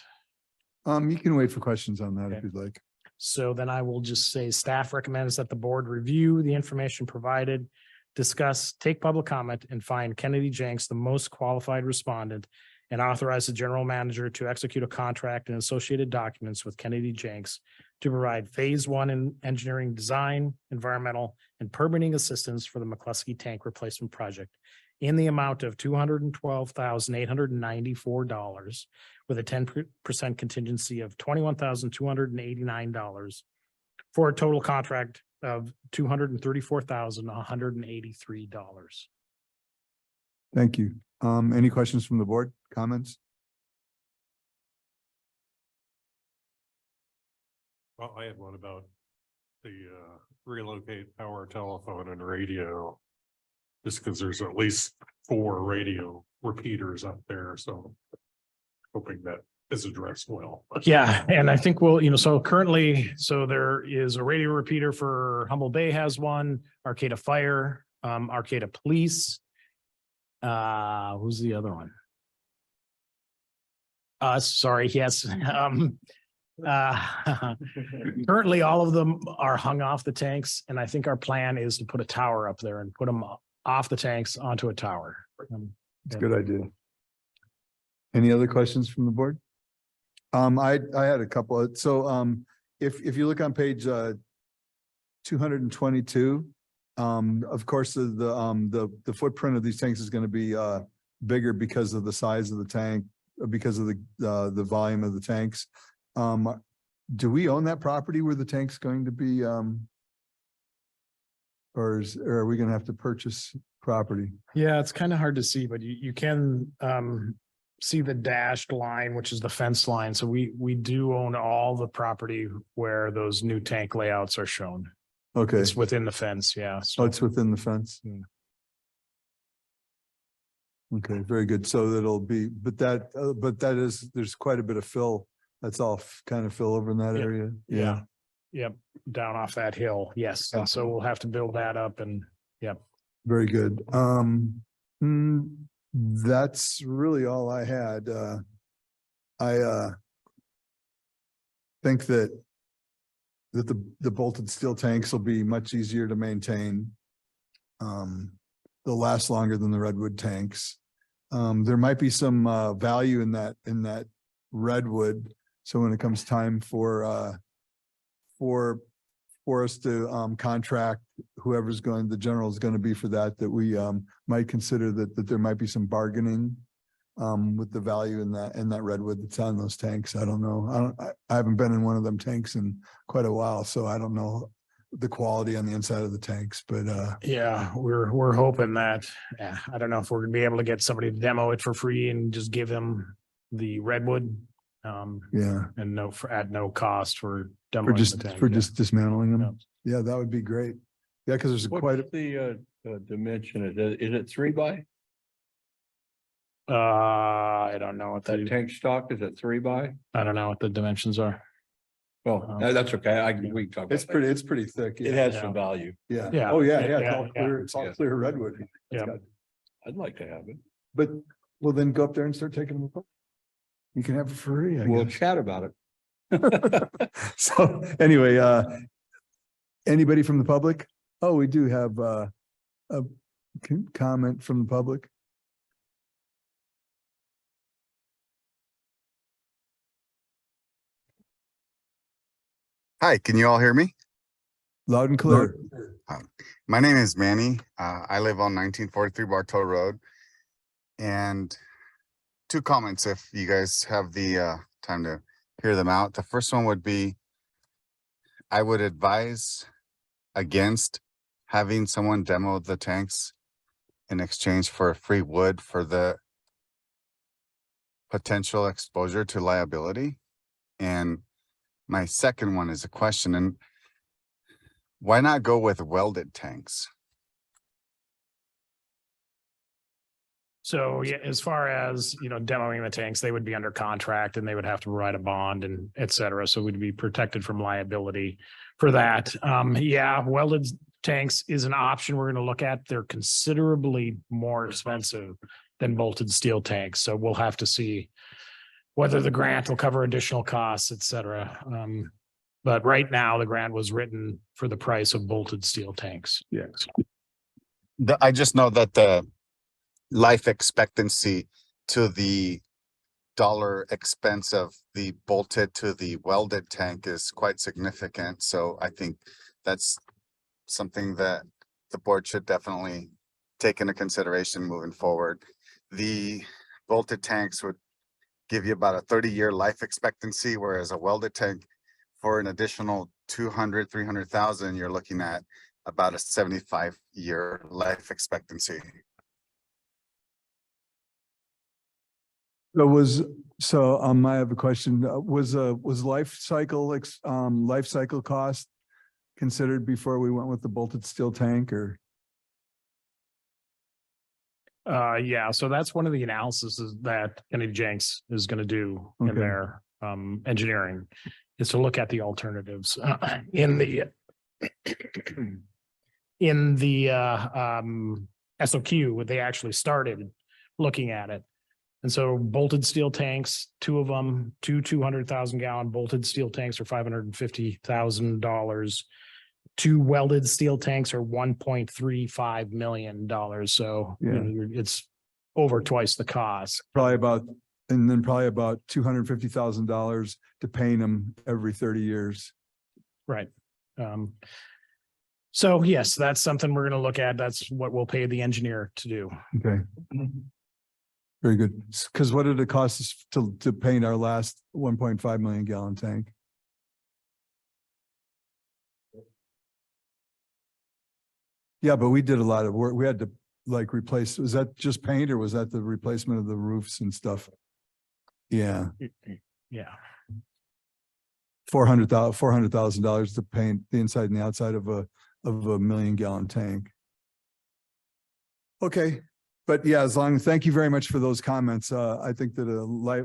You can wait for questions on that if Okay. you'd like. So then I will just say staff recommends that the board review the information provided, discuss, take public comment, and find Kennedy Jenks the most qualified respondent, and authorize the general manager to execute a contract and associated documents with Kennedy Jenks to provide phase one in engineering design, environmental, and permitting assistance for the McCluskey Tank Replacement Project in the amount of $212,894 with a 10% contingency of $21,289 for a total contract of $234,183. Thank you. Any questions from the board? Comments? Well, I had one about the relocate power, telephone and radio. Just because there's at least 4 radio repeaters up there, so hoping that is addressed well. Yeah, and I think we'll, so currently, so there is a radio repeater for Humboldt Bay has one, Arcata Fire, Arcata Police. Who's the other one? Sorry, yes. Currently, all of them are hung off the tanks, and I think our plan is to put a tower up there and put them off the tanks onto a tower. It's a good idea. Any other questions from the board? I had a couple. If you look on page 222, of course, the footprint of these tanks is going to be bigger because of the size of the tank, because of the volume of the tanks. Do we own that property where the tank's going to be? Or are we going to have to purchase property? Yeah, it's kind of hard to see, but you can see the dashed line, which is the fence line. So we do own all the property where those new tank layouts are shown. Okay. It's within the fence, yeah. Oh, it's within the fence? Yeah. Okay, very good. So that'll be, but that is, there's quite a bit of fill. That's all kind of fill over in that Yeah. area. Yeah. Yep, down off that hill, yes. And so we'll have to build that up and, yep. Very good. That's really all I had. I think that the bolted steel tanks will be much easier to maintain. They'll last longer than the redwood tanks. There might be some value in that redwood. So when it comes time for us to contract whoever's going, the general is going to be for that we might consider that there might be some bargaining with the value in that redwood that's on those tanks. I don't know. I haven't been in one of them tanks in quite a while, so I don't know the quality on the inside of the tanks, but Yeah, we're hoping that, I don't know if we're gonna be able to get somebody to demo it for free and just give them the redwood. yeah, And at no cost for demoing the tank. for yeah. just dismantling them. Yeah, that would be great. Yeah, because there's quite a, What's the dimension? Is it 3 by? I don't know what The tank stock, is it 3 by? I don't know what the dimensions are. Well, that's okay. We can talk about it's that. pretty thick. It has some value. Yeah. Yeah. Oh, yeah, Yeah, it's all yeah, clear. It's all yeah. clear redwood. It's Yeah. got- I'd like to have it. But well, then go up there and start taking them apart. You can have it for free, I We'll guess. chat about it. So anyway, anybody from the public? Oh, we do have Comment from the public? Hi, can you all hear me? Loud and clear. My name is Manny. I live on 1943 Bartow Road. And two comments if you guys have the time to hear them out. The first one would be, I would advise against having someone demo the tanks in exchange for free wood for the potential exposure to liability. And my second one is a question, and why not go with welded tanks? So yeah, as far as, demoing the tanks, they would be under contract and they would have to provide a bond and et cetera. So we'd be protected from liability for that. Yeah, welded tanks is an option we're going to look at. They're considerably more expensive than bolted steel tanks. So we'll have to see whether the grant will cover additional costs, et cetera. But right now the grant was written for the price of bolted steel tanks. Yes. I just know that the life expectancy to the dollar expense of the bolted to the welded tank is quite significant. So I think that's something that the board should definitely take into consideration moving forward. The bolted tanks would give you about a 30-year life expectancy, whereas a welded tank for an additional 200, 300,000, you're looking at about a 75-year life expectancy. I have a question. Was life cycle cost considered before we went with the bolted steel tank, or? Yeah, so that's one of the analyses that Kennedy Jenks is going to do in Okay. their engineering, is to look at the alternatives in the SOQ. They actually started looking at it. And so bolted steel tanks, two of them, 200,000 gallon bolted steel tanks are $550,000. Two welded steel tanks are $1.35 million. So it's over twice the cost. Probably about $250,000 to paint them every 30 years. Right. So yes, that's something we're going to look at. That's what we'll pay the engineer to do. Okay. Very good. Because what did it cost us to paint our last 1.5 million gallon tank? Yeah, but we did a lot of work. We had to replace, was that just paint or was that the replacement of the roofs and stuff? Yeah. Yeah. $400,000 to paint the inside and the outside of a million gallon tank. Okay. But yeah, thank you very much for those comments. I think that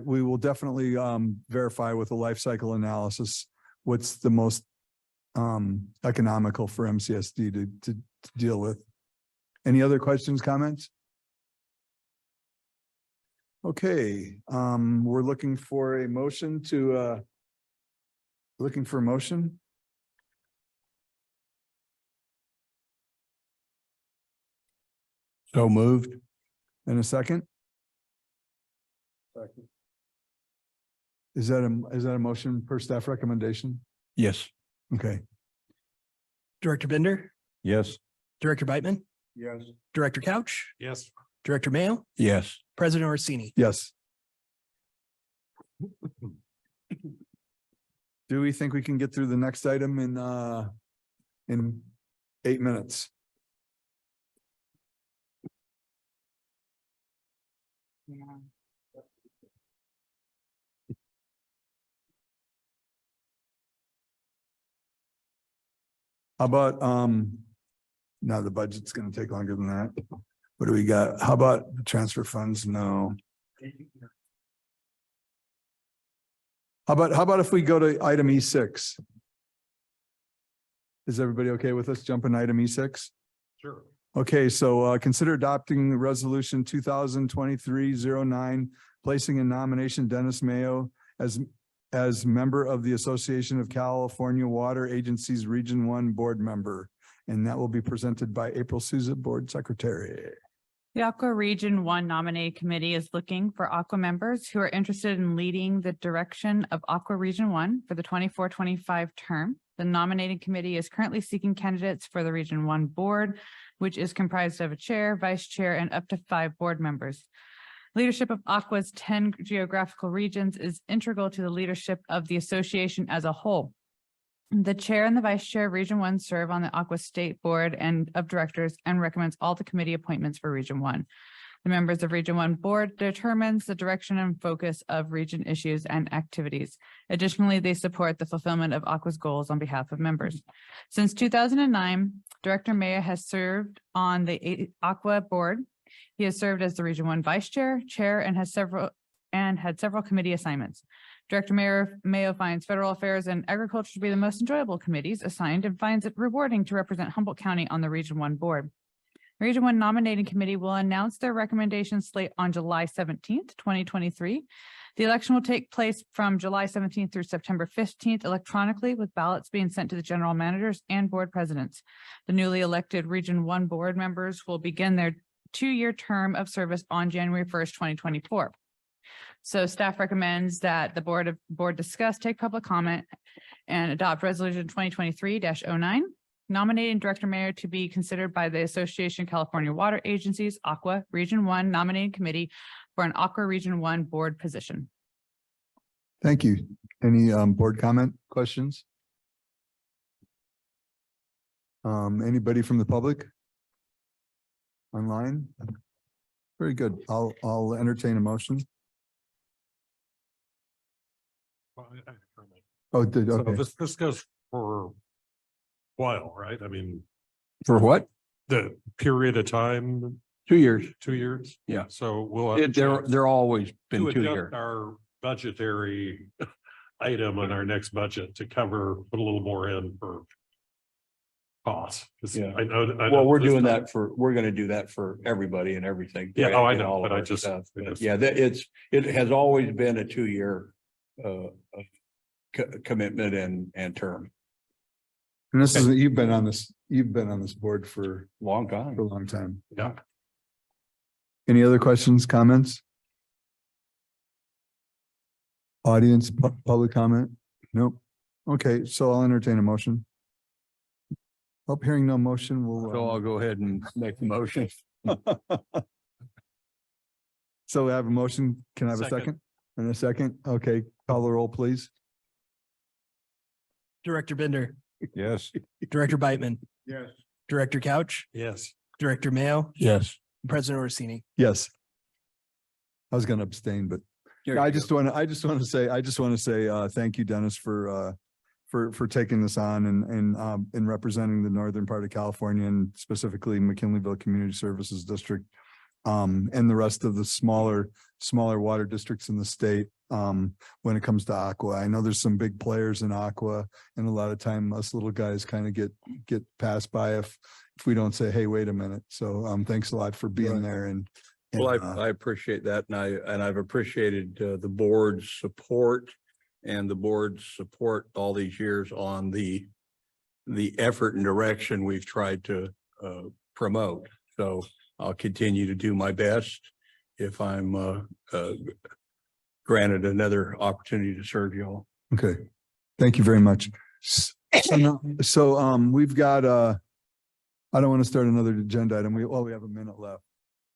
we will definitely verify with a life cycle analysis what's the most economical for MCSD to deal with. Any other questions, comments? Okay, we're looking for a motion So moved. In a second. Second. Is that a motion per staff recommendation? Yes. Okay. Director Bender, Yes. Director Beitman, Yes. Director Couch, Yes. Director Mayo, Yes. President Orsini. Yes. Do we think we can get through the next item in 8 minutes? How about, now the budget's gonna take longer than that. What do we got? How about the transfer funds? No. How about if we go to item E6? Is everybody okay with us jumping item E6? Sure. Okay, so consider adopting resolution 2023-09, placing in nomination Dennis Mayo as member of the Association of California Water Agencies Region 1 board member, And that will be presented by April Souza, Board Secretary. The Aqua Region 1 nominating committee is looking for Aqua members who are interested in leading the direction of Aqua Region 1 for the 24-25 term. The nominating committee is currently seeking candidates for the Region 1 board, which is comprised of a chair, vice chair, and up to 5 board members. Leadership of Aqua's 10 geographical regions is integral to the leadership of the association as a whole. The chair and the vice chair of Region 1 serve on the Aqua State Board and of Directors and recommends all the committee appointments for Region 1. The members of Region 1 Board determines the direction and focus of region issues and activities. Additionally, they support the fulfillment of Aqua's goals on behalf of members. Since 2009, Director Maya has served on the Aqua Board. He has served as the Region 1 Vice Chair, Chair, and had several committee assignments. Director Mayo finds federal affairs and agriculture to be the most enjoyable committees assigned and finds it rewarding to represent Humboldt County on the Region 1 board. The Region 1 nominating committee will announce their recommendation slate on July 17th, 2023. The election will take place from July 17th through September 15th electronically, with ballots being sent to the general managers and board presidents. The newly elected Region 1 board members will begin their 2-year term of service on January 1st, 2024. So staff recommends that the board discuss, take public comment, and adopt resolution 2023-09, nominating Director Mayor to be considered by the Association of California Water Agencies, Aqua Region 1 nominating committee for an Aqua Region 1 board position. Thank you. Any board comment, questions? Anybody from the public? Online? Very good. I'll entertain a motion. Oh, did, So okay. this goes for a while, right? I mean, For what? the period of time, 2 years. 2 years? Yeah. So we'll. have a They're chance always been to 2 adjust years. our budgetary item on our next budget to cover, put a little more in for costs. 'Cause Yeah. I know. Well, we're doing that we're gonna do that for everybody and everything. Yeah, oh, I and know, all but of I our just- stuff. I But just- yeah, it has always been a 2-year commitment and term. And this is, you've been on this board for Long a time. long time. Yeah. Any other questions, comments? Audience, public comment? Nope. Okay, so I'll entertain a motion. Hope hearing no motion will. So I'll go ahead and make the motion. So we have a motion. Can I have a Second. second? And a second? Okay, call the roll, please. Director Bender, Yes. Director Beitman, Yes. Director Couch, Yes. Director Mayo, Yes. President Orsini. Yes. I was gonna abstain, but I just want to say, thank you, Dennis, for taking this on and representing the northern part of California and specifically McKinleyville Community Services District. And the rest of the smaller water districts in the state, when it comes to Aqua. I know there's some big players in Aqua, and a lot of time us little guys kind of get passed by if we don't say, hey, wait a minute. So, thanks a lot for being Right. there and. Well, I appreciate that, and I've appreciated the board's support all these years on the effort and direction we've tried to promote. So I'll continue to do my best if I'm granted another opportunity to serve you all. Okay, thank you very much. So we've got, I don't want to start another agenda item. We have a minute left.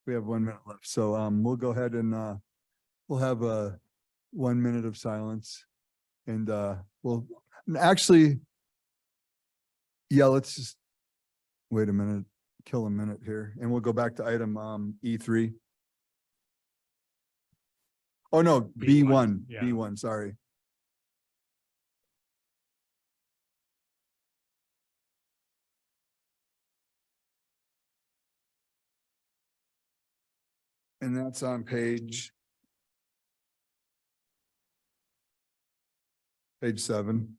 We have 1 minute left. So we'll go ahead and we'll have a 1 minute of silence. And we'll actually, yeah, let's just wait a minute, kill a minute here, and we'll go back to item E3. Oh, no, B1, yeah. B1, sorry. And that's on page 7.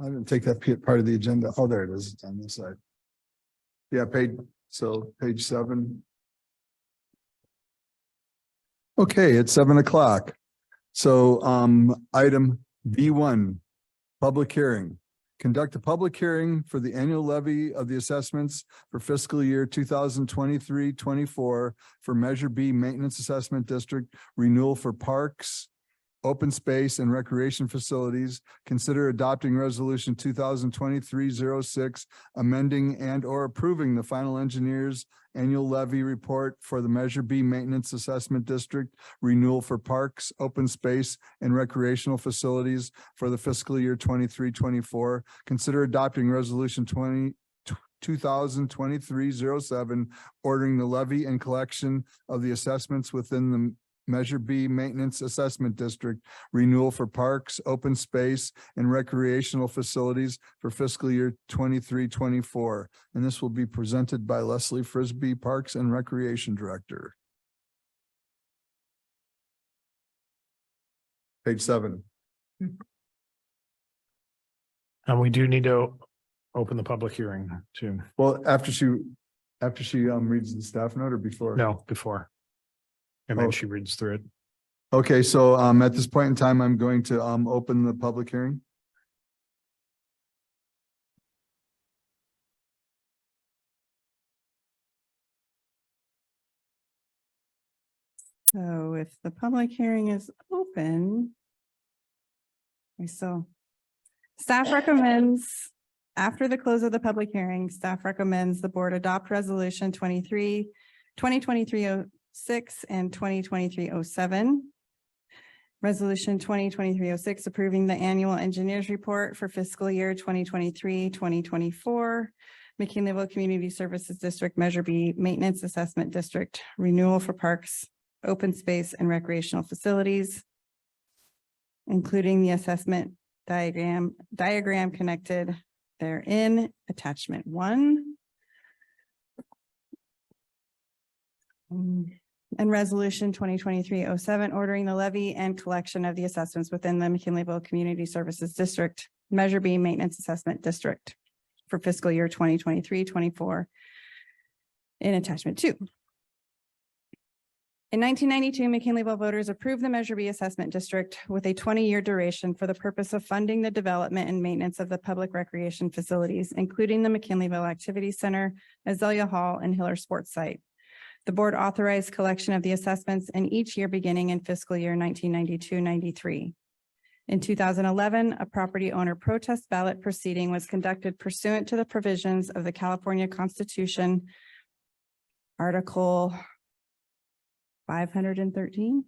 I didn't take that part of the agenda. Oh, there it is. It's on this side. Yeah, page 7. Okay, it's 7 o'clock. So item B1, public hearing. conduct a public hearing for the annual levy of the assessments for fiscal year 2023-24 for Measure B Maintenance Assessment District renewal for parks, open space and recreation facilities. Consider adopting resolution 2023-06, amending and or approving the final engineer's annual levy report for the Measure B Maintenance Assessment District renewal for parks, open space and recreational facilities for the fiscal year 23-24. Consider adopting resolution 2023-07, ordering the levy and collection of the assessments within the Measure B Maintenance Assessment District renewal for parks, open space and recreational facilities for fiscal year 23-24. And this will be presented by Leslie Frisbee, Parks and Recreation Director. Page 7. And we do need to open the public hearing too. Well, after she reads the staff note or before? No, before. And then Oh. she reads through it. Okay, so at this point in time, I'm going to open the public hearing. So if the public hearing is open. Staff recommends, after the close of the public hearing, staff recommends the board adopt resolution 2023-06 and 2023-07. Resolution 2023-06 approving the annual engineers report for fiscal year 2023-2024. McKinleyville Community Services District Measure B Maintenance Assessment District renewal for parks, open space and recreational facilities, including the assessment diagram connected therein, attachment 1. And resolution 2023-07, ordering the levy and collection of the assessments within the McKinleyville Community Services District Measure B Maintenance Assessment District for fiscal year 2023-24 in attachment 2. In 1992, McKinleyville voters approved the Measure B Assessment District with a 20-year duration for the purpose of funding the development and maintenance of the public recreation facilities, including the McKinleyville Activity Center, Azalea Hall, and Hiller Sports Site. The board authorized collection of the assessments in each year beginning in fiscal year 1992-93. In 2011, a property owner protest ballot proceeding was conducted pursuant to the provisions of the California Constitution, Article 513,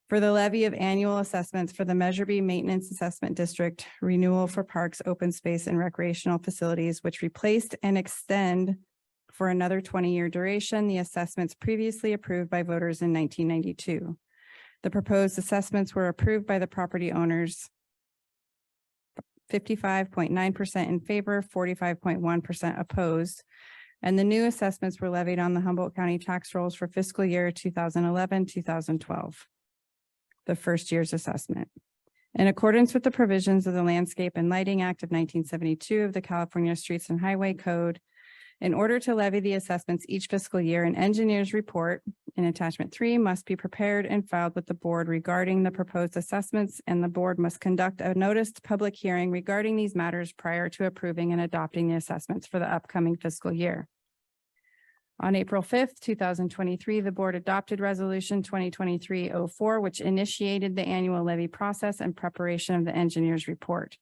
for the levy of annual assessments for the Measure B Maintenance Assessment District renewal for parks, open space, and recreational facilities, which replaced and extend for another 20-year duration the assessments previously approved by voters in 1992. The proposed assessments were approved by the property owners 55.9% in favor, 45.1% opposed, and the new assessments were levied on the Humboldt County tax rolls for fiscal year 2011-2012, the first year's assessment. In accordance with the provisions of the Landscape and Lighting Act of 1972 of the California Streets and Highway Code, in order to levy the assessments each fiscal year, an engineer's report in attachment 3 must be prepared and filed with the board regarding the proposed assessments, and the board must conduct a noticed public hearing regarding these matters prior to approving and adopting the assessments for the upcoming fiscal year. On April 5th, 2023, the board adopted resolution 2023-04, which initiated the annual levy process and preparation of the engineer's report,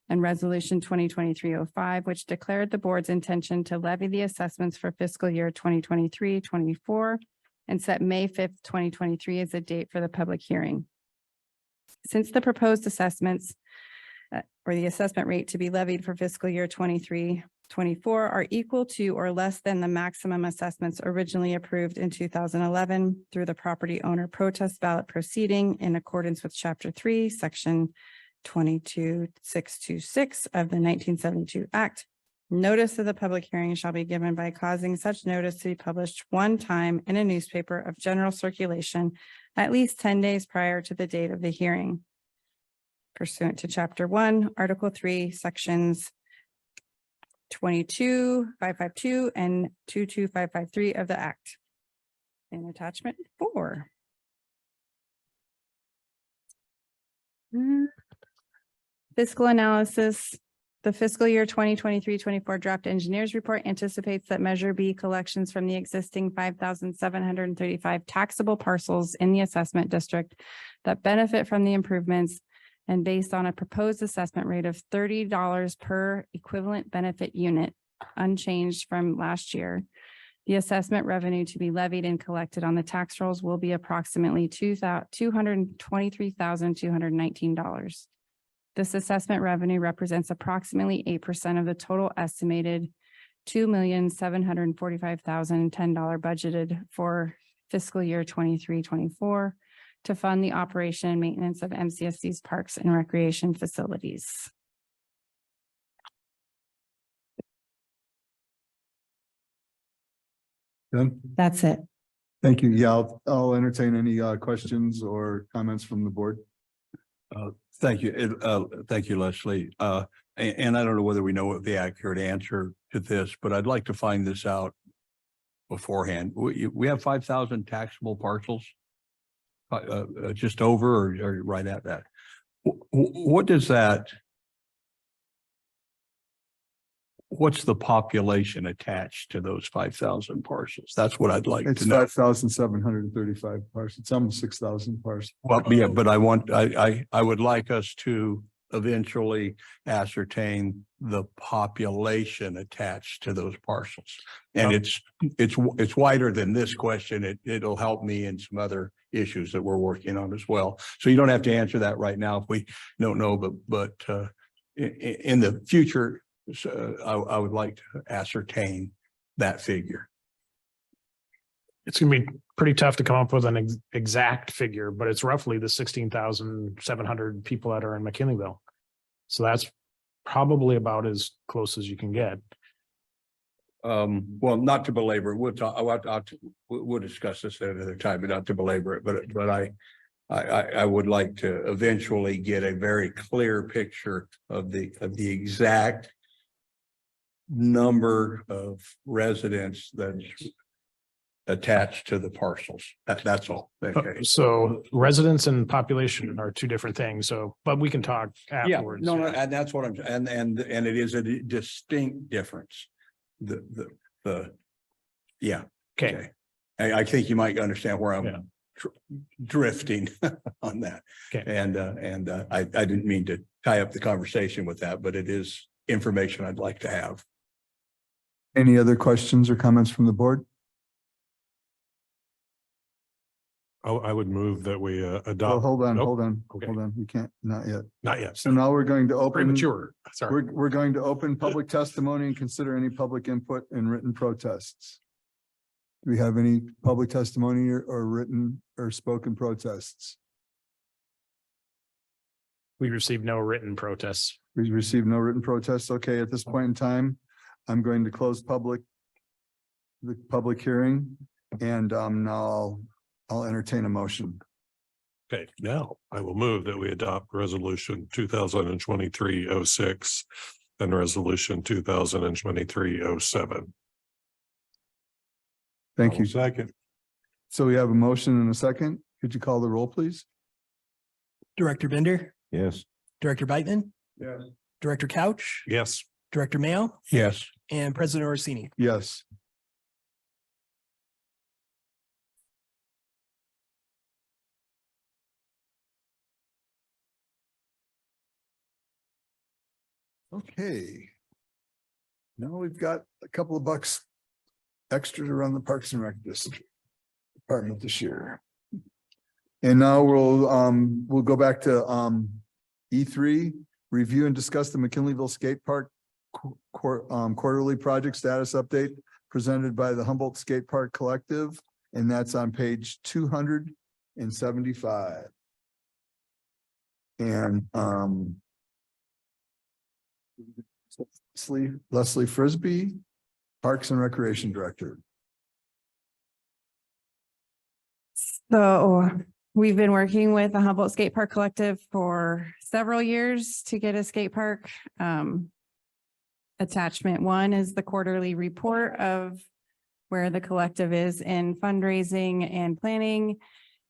and resolution 2023-05, which declared the board's intention to levy the assessments for fiscal year 2023-24 and set May 5th, 2023 as the date for the public hearing. Since the proposed assessments or the assessment rate to be levied for fiscal year 23-24 are equal to or less than the maximum assessments originally approved in 2011 through the property owner protest ballot proceeding in accordance with Chapter 3, Section 22626 of the 1972 Act. Notice of the public hearing shall be given by causing such notice to be published one time in a newspaper of general circulation at least 10 days prior to the date of the hearing, pursuant to Chapter 1, Article 3, Sections 22552 and 22553 of the Act. In attachment 4. Fiscal analysis The fiscal year 2023-24 draft engineers report anticipates that Measure B collections from the existing 5,735 taxable parcels in the assessment district that benefit from the improvements and based on a proposed assessment rate of $30 per equivalent benefit unit, unchanged from last year. The assessment revenue to be levied and collected on the tax rolls will be approximately $223,219. This assessment revenue represents approximately 8% of the total estimated $2,745,010 budgeted for fiscal year 23-24 to fund the operation and maintenance of MCSC's parks and recreation facilities. Done? That's it. Thank you. Yeah, I'll entertain any questions or comments from the board. Thank you. Thank you, Leslie. And I don't know whether we know what the accurate answer to this, but I'd like to find this out beforehand. We have 5,000 taxable parcels, just over or right at that. What does that? What's the population attached to those 5,000 parcels? That's what I'd like It's to know. 5,735 parcels. It's almost 6,000 parcels. Well, yeah, but I would like us to eventually ascertain the population attached to those parcels. And it's wider than this question. It'll help me in some other issues that we're working on as well. So you don't have to answer that right now if we don't know, but in the future, I would like to ascertain that figure. It's gonna be pretty tough to come up with an exact figure, but it's roughly the 16,700 people that are in McKinleyville. So that's probably about as close as you can get. Well, not to belabor, we'll discuss this at another time, but not to belabor it, but I would like to eventually get a very clear picture of the exact number of residents that's attached to the parcels. That's all. Okay. So residents and population are two different things. So, but we can talk Yeah, afterwards. no, and that's what and it is a distinct difference. Yeah. Okay. I think you might understand where I'm Yeah. drifting on that. Okay. And I didn't mean to tie up the conversation with that, but it is information I'd like to have. Any other questions or comments from the board? I would move that we Oh, adopt. hold on, Nope. hold on, Okay. hold on. We can't, not yet. Not yet. So now we're going to open. Premature. Sorry. We're going to open public testimony and consider any public input and written protests. Do we have any public testimony or written or spoken protests? We received no written protests. We received no written protests. Okay, at this point in time, I'm going to close the public hearing and now I'll entertain a motion. Okay, now I will move that we adopt resolution 2023-06 and resolution 2023-07. Thank you. Second. So we have a motion and a second. Could you call the roll, please? Director Bender, Yes. Director Beitman, Yes. Director Couch, Yes. Director Mayo, Yes. and President Orsini. Yes. Okay. Now we've got a couple of bucks extra to run the Parks and Rec Department this year. And now we'll go back to E3, review and discuss the McKinleyville Skate Park quarterly project status update presented by the Humboldt Skate Park Collective, and that's on page 275. And Leslie Frisbee, Parks and Recreation Director. So we've been working with the Humboldt Skate Park Collective for several years to get a skate park. Attachment 1 is the quarterly report of where the collective is in fundraising and planning.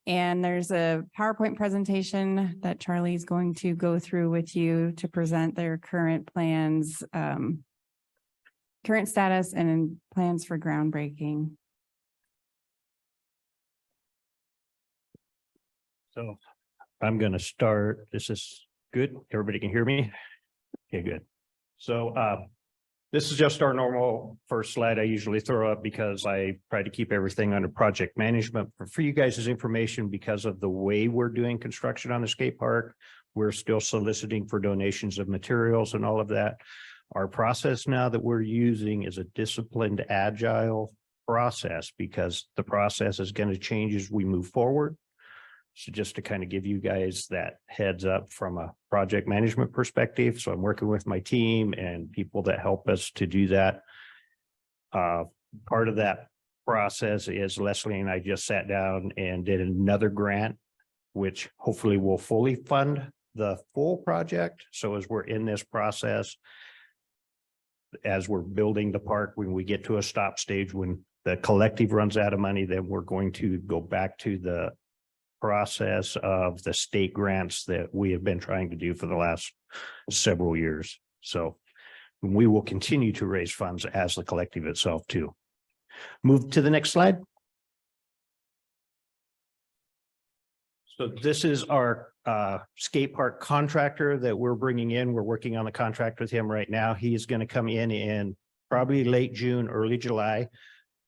And there's a PowerPoint presentation that Charlie's going to go through with you to present their current plans, current status and plans for groundbreaking. So I'm going to start. This is good. Everybody can hear me? Okay, good. So this is just our normal first slide I usually throw up because I try to keep everything under project management. But for you guys' information, because of the way we're doing construction on the skate park, we're still soliciting for donations of materials and all of that. Our process now that we're using is a disciplined, agile process because the process is going to change as we move forward. So just to kind of give you guys that heads up from a project management perspective. So I'm working with my team and people that help us to do that. Part of that process is Leslie and I just sat down and did another grant, which hopefully will fully fund the full project. So as we're in this process, as we're building the park, when we get to a stop stage, when the collective runs out of money, then we're going to go back to the process of the state grants that we have been trying to do for the last several years. So we will continue to raise funds as the collective itself too. Move to the next slide. So this is our skate park contractor that we're bringing in. We're working on the contract with him right now. He's going to come in probably late June, early July.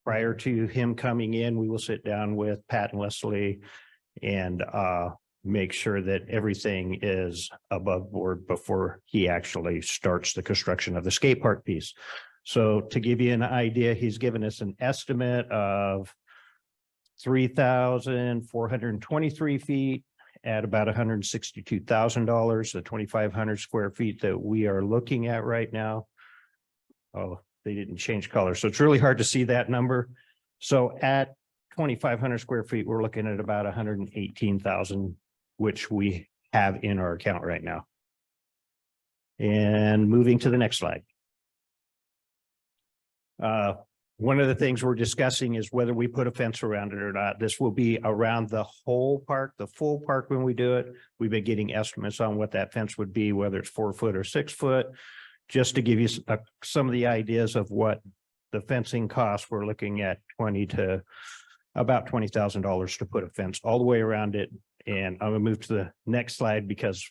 Prior to him coming in, we will sit down with Pat and Leslie and make sure that everything is above board before he actually starts the construction of the skate park piece. So to give you an idea, he's given us an estimate of 3,423 feet at about $162,000, the 2,500 square feet that we are looking at right now. Oh, they didn't change color. So it's really hard to see that number. So at 2,500 square feet, we're looking at about 118,000, which we have in our account right now. And moving to the next slide. One of the things we're discussing is whether we put a fence around it or not. This will be around the whole park, the full park when we do it. We've been getting estimates on what that fence would be, whether it's 4 foot or 6 foot, just to give you some of the ideas of what the fencing costs. We're looking at about $20,000 to put a fence all the way around it. And I'm gonna move to the next slide because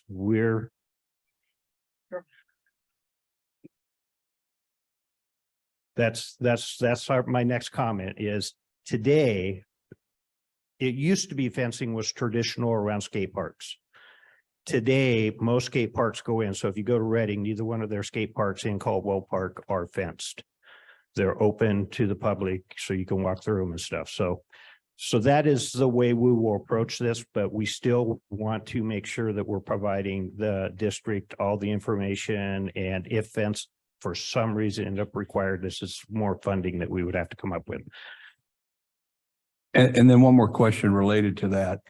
my next comment is today. It used to be fencing was traditional around skate parks. Today, most skate parks go in. So if you go to Reading, neither one of their skate parks in Caldwell Park are fenced. They're open to the public, so you can walk through them and stuff. So that is the way we will approach this, but we still want to make sure that we're providing the district all the information. And if fence for some reason end up required, this is more funding that we would have to come up with. And then one more question related to that.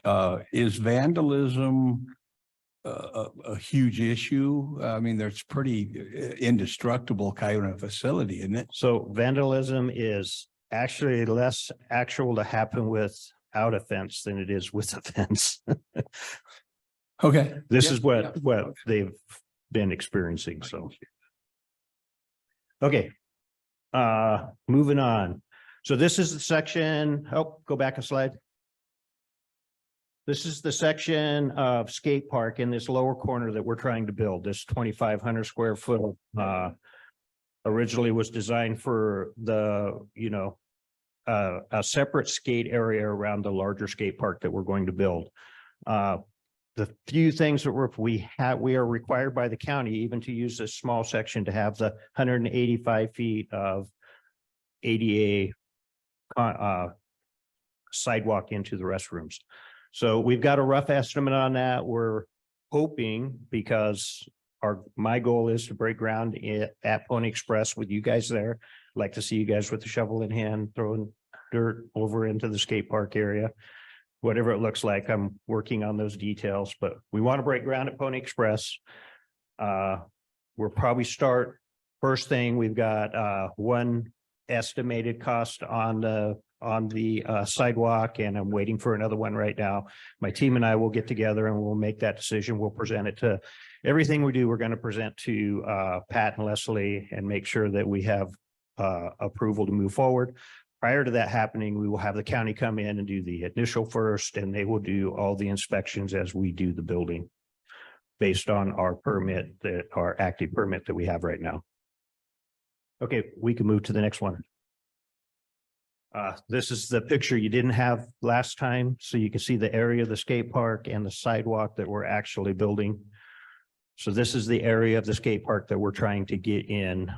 Is vandalism a huge issue? I mean, there's pretty indestructible kind of facility, isn't it? So vandalism is actually less actual to happen without a fence than it is with a fence. Okay. This is what they've been experiencing. So. Okay. Moving on. So this is the section. Oh, go back a slide. This is the section of skate park in this lower corner that we're trying to build. This 2,500 square foot originally was designed for the, a separate skate area around the larger skate park that we're going to build. The few things that we are required by the county even to use this small section to have the 185 feet of ADA sidewalk into the restrooms. So we've got a rough estimate on that. We're hoping, because my goal is to break ground at Pony Express with you guys there. I'd like to see you guys with the shovel in hand, throwing dirt over into the skate park area. Whatever it looks like, I'm working on those details, but we want to break ground at Pony Express. We'll probably start first thing. We've got one estimated cost on on the sidewalk, and I'm waiting for another one right now. My team and I will get together and we'll make that decision. We'll present it to everything we do. We're going to present to Pat and Leslie and make sure that we have approval to move forward. Prior to that happening, we will have the county come in and do the initial first, and they will do all the inspections as we do the building based on our permit, our active permit that we have right now. Okay, we can move to the next one. This is the picture you didn't have last time, so you can see the area of the skate park and the sidewalk that we're actually building. So this is the area of the skate park that we're trying to get in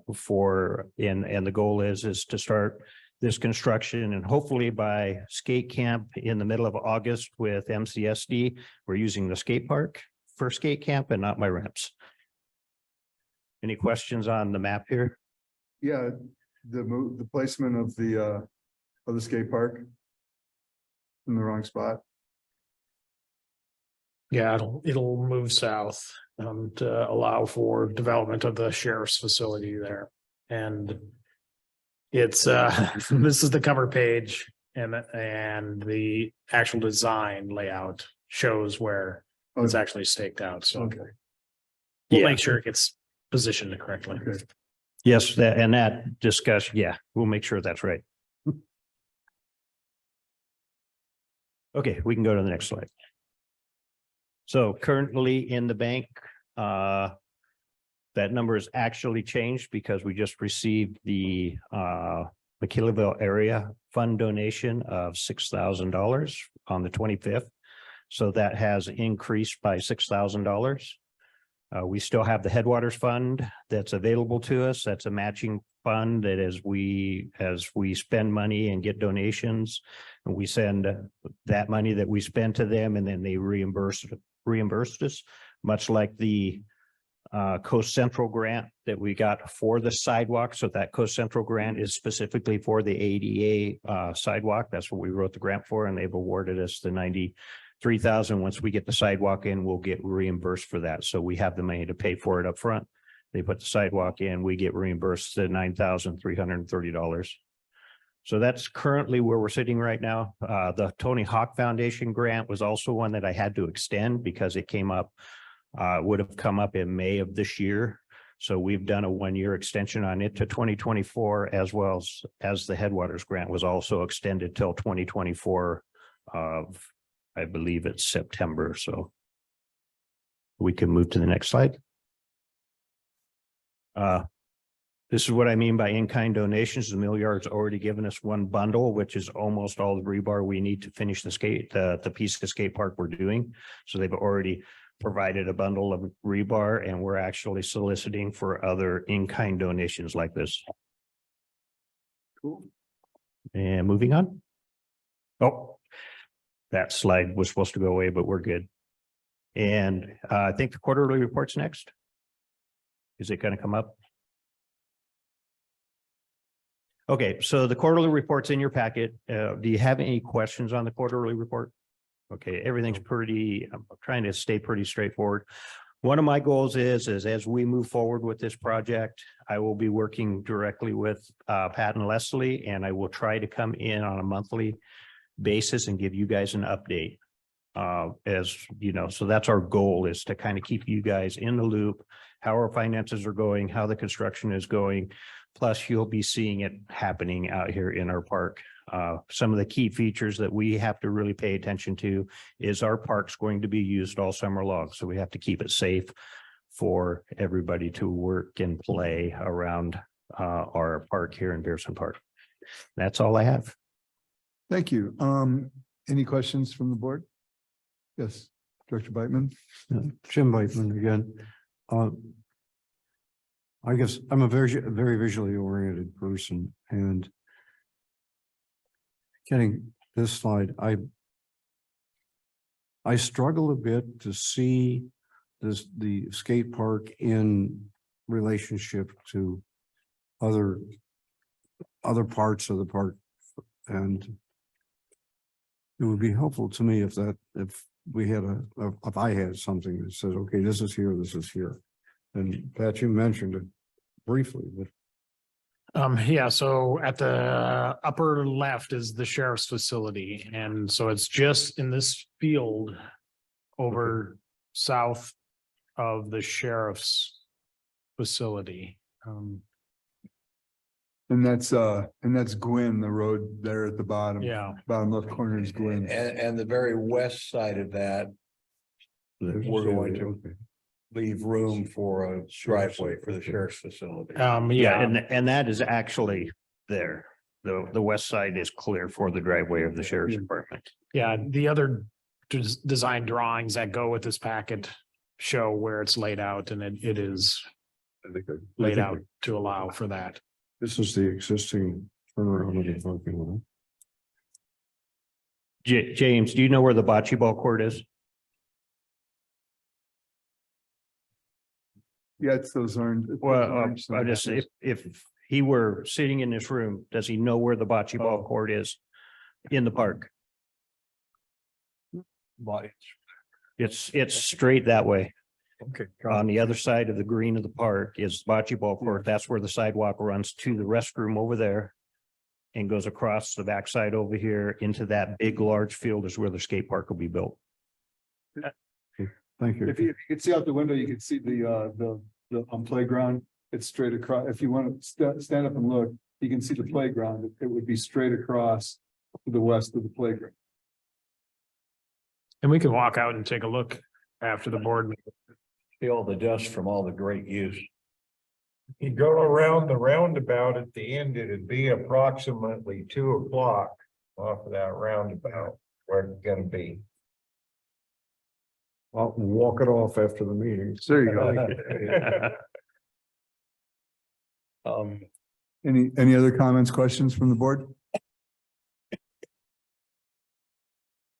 before, and the goal is to start this construction, and hopefully by skate camp in the middle of August with MCSD, we're using the skate park for skate camp and not my ramps. Any questions on the map here? Yeah, the placement of the skate park in the wrong spot. Yeah, it'll move south to allow for development of the sheriff's facility there. And it's this is the cover page, and the actual design layout shows where it's actually staked out. So Okay. we'll Yeah. make sure it gets positioned correctly. Okay. Yes, that discussion, yeah, we'll make sure that's right. Okay, we can go to the next slide. So currently in the bank, that number has actually changed because we just received the McKelville area fund donation of $6,000 on the 25th. So that has increased by $6,000. We still have the Headwaters Fund that's available to us. That's a matching fund that as we spend money and get donations, and we send that money that we spend to them, and then they reimbursed us, much like the Coast Central grant that we got for the sidewalk. So that Coast Central grant is specifically for the ADA sidewalk. That's what we wrote the grant for, and they've awarded us the $93,000. Once we get the sidewalk in, we'll get reimbursed for that. So we have the money to pay for it up front. They put the sidewalk in, we get reimbursed the $9,330. So that's currently where we're sitting right now. The Tony Hawk Foundation grant was also one that I had to extend because it came up, would have come up in May of this year. So we've done a 1-year extension on it to 2024, as well as the Headwaters grant was also extended till 2024 of, I believe it's September. So we can move to the next slide. This is what I mean by in-kind donations. The mill yard's already given us one bundle, which is almost all the rebar we need to finish the piece of skate park we're doing. So they've already provided a bundle of rebar, and we're actually soliciting for other in-kind donations like this. Cool. And moving on. Oh, that slide was supposed to go away, but we're good. And I think the quarterly report's next. Is it going to come up? Okay, so the quarterly report's in your packet. Do you have any questions on the quarterly report? Okay, everything's pretty, I'm trying to stay pretty straightforward. One of my goals is as we move forward with this project, I will be working directly with Pat and Leslie, and I will try to come in on a monthly basis and give you guys an update. As you know, so that's our goal, is to kind of keep you guys in the loop, how our finances are going, how the construction is going. Plus, you'll be seeing it happening out here in our park. Some of the key features that we have to really pay attention to is our park's going to be used all summer long. So we have to keep it safe for everybody to work and play around our park here in Bearson Park. That's all I have. Thank you. Any questions from the board? Yes, Director Beitman. Jim Beitman again. I guess I'm a very visually oriented person, and getting this slide, I struggle a bit to see the skate park in relationship to other parts of the park, and it would be helpful to me if we had if I had something that says, okay, this is here, this is here. And Pat, you mentioned it briefly, but Yeah, so at the upper left is the sheriff's facility, and so it's just in this field over south of the sheriff's facility. And that's Gwynn, the road there at the bottom. Yeah. Bottom left corner is Gwynn. And the very west side of that, we're going to leave room for a driveway for the sheriff's facility. Yeah, And that is actually there. The west side is clear for the driveway of the sheriff's department. yeah, the other design drawings that go with this packet show where it's laid out, and it is laid out to allow for that. This is the existing turnaround of the parking lot. James, do you know where the bocce ball court is? Yeah, it's those orange. Well, I just, if he were sitting in this room, does he know where the bocce ball court is in the park? It's straight that way. Okay. On the other side of the green of the park is bocce ball court. That's where the sidewalk runs to the restroom over there. And goes across the backside over here into that big, large field is where the skate park will be built. Thank you. If you could see out the window, you could see the playground. It's straight across. If you want to stand up and look, you can see the playground. It would be straight across to the west of the playground. And we can walk out and take a look after the board meeting. See all the dust from all the great use. You go around the roundabout at the end, it'd be approximately 2 o'clock off of that roundabout where it's gonna be. I'll walk it off after the meeting. There you go. Any other comments, questions from the board?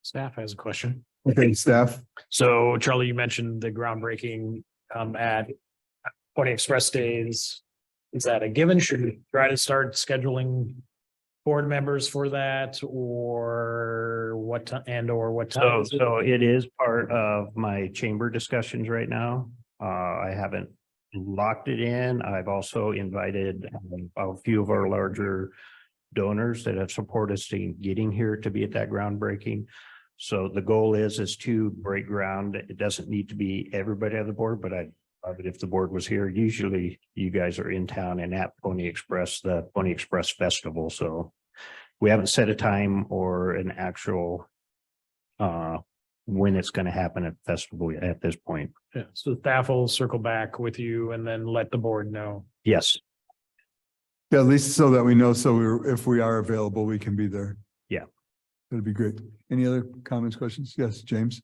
Staff has a question. Okay, staff. So Charlie, you mentioned the groundbreaking at Pony Express Days. Is that a given? Should we try to start scheduling board members for that, or what time? So it is part of my chamber discussions right now. I haven't locked it in. I've also invited a few of our larger donors that have supported us in getting here to be at that groundbreaking. So the goal is to break ground. It doesn't need to be everybody on the board, but if the board was here, usually you guys are in town and at Pony Express, the Pony Express Festival. So we haven't set a time or an actual when it's going to happen at the festival at this point. Yeah, so staff will circle back with you and then let the board know. Yes. Yeah, at least so that we know, if we are available, we can be there. Yeah. That'd be great. Any other comments, questions? Yes, James?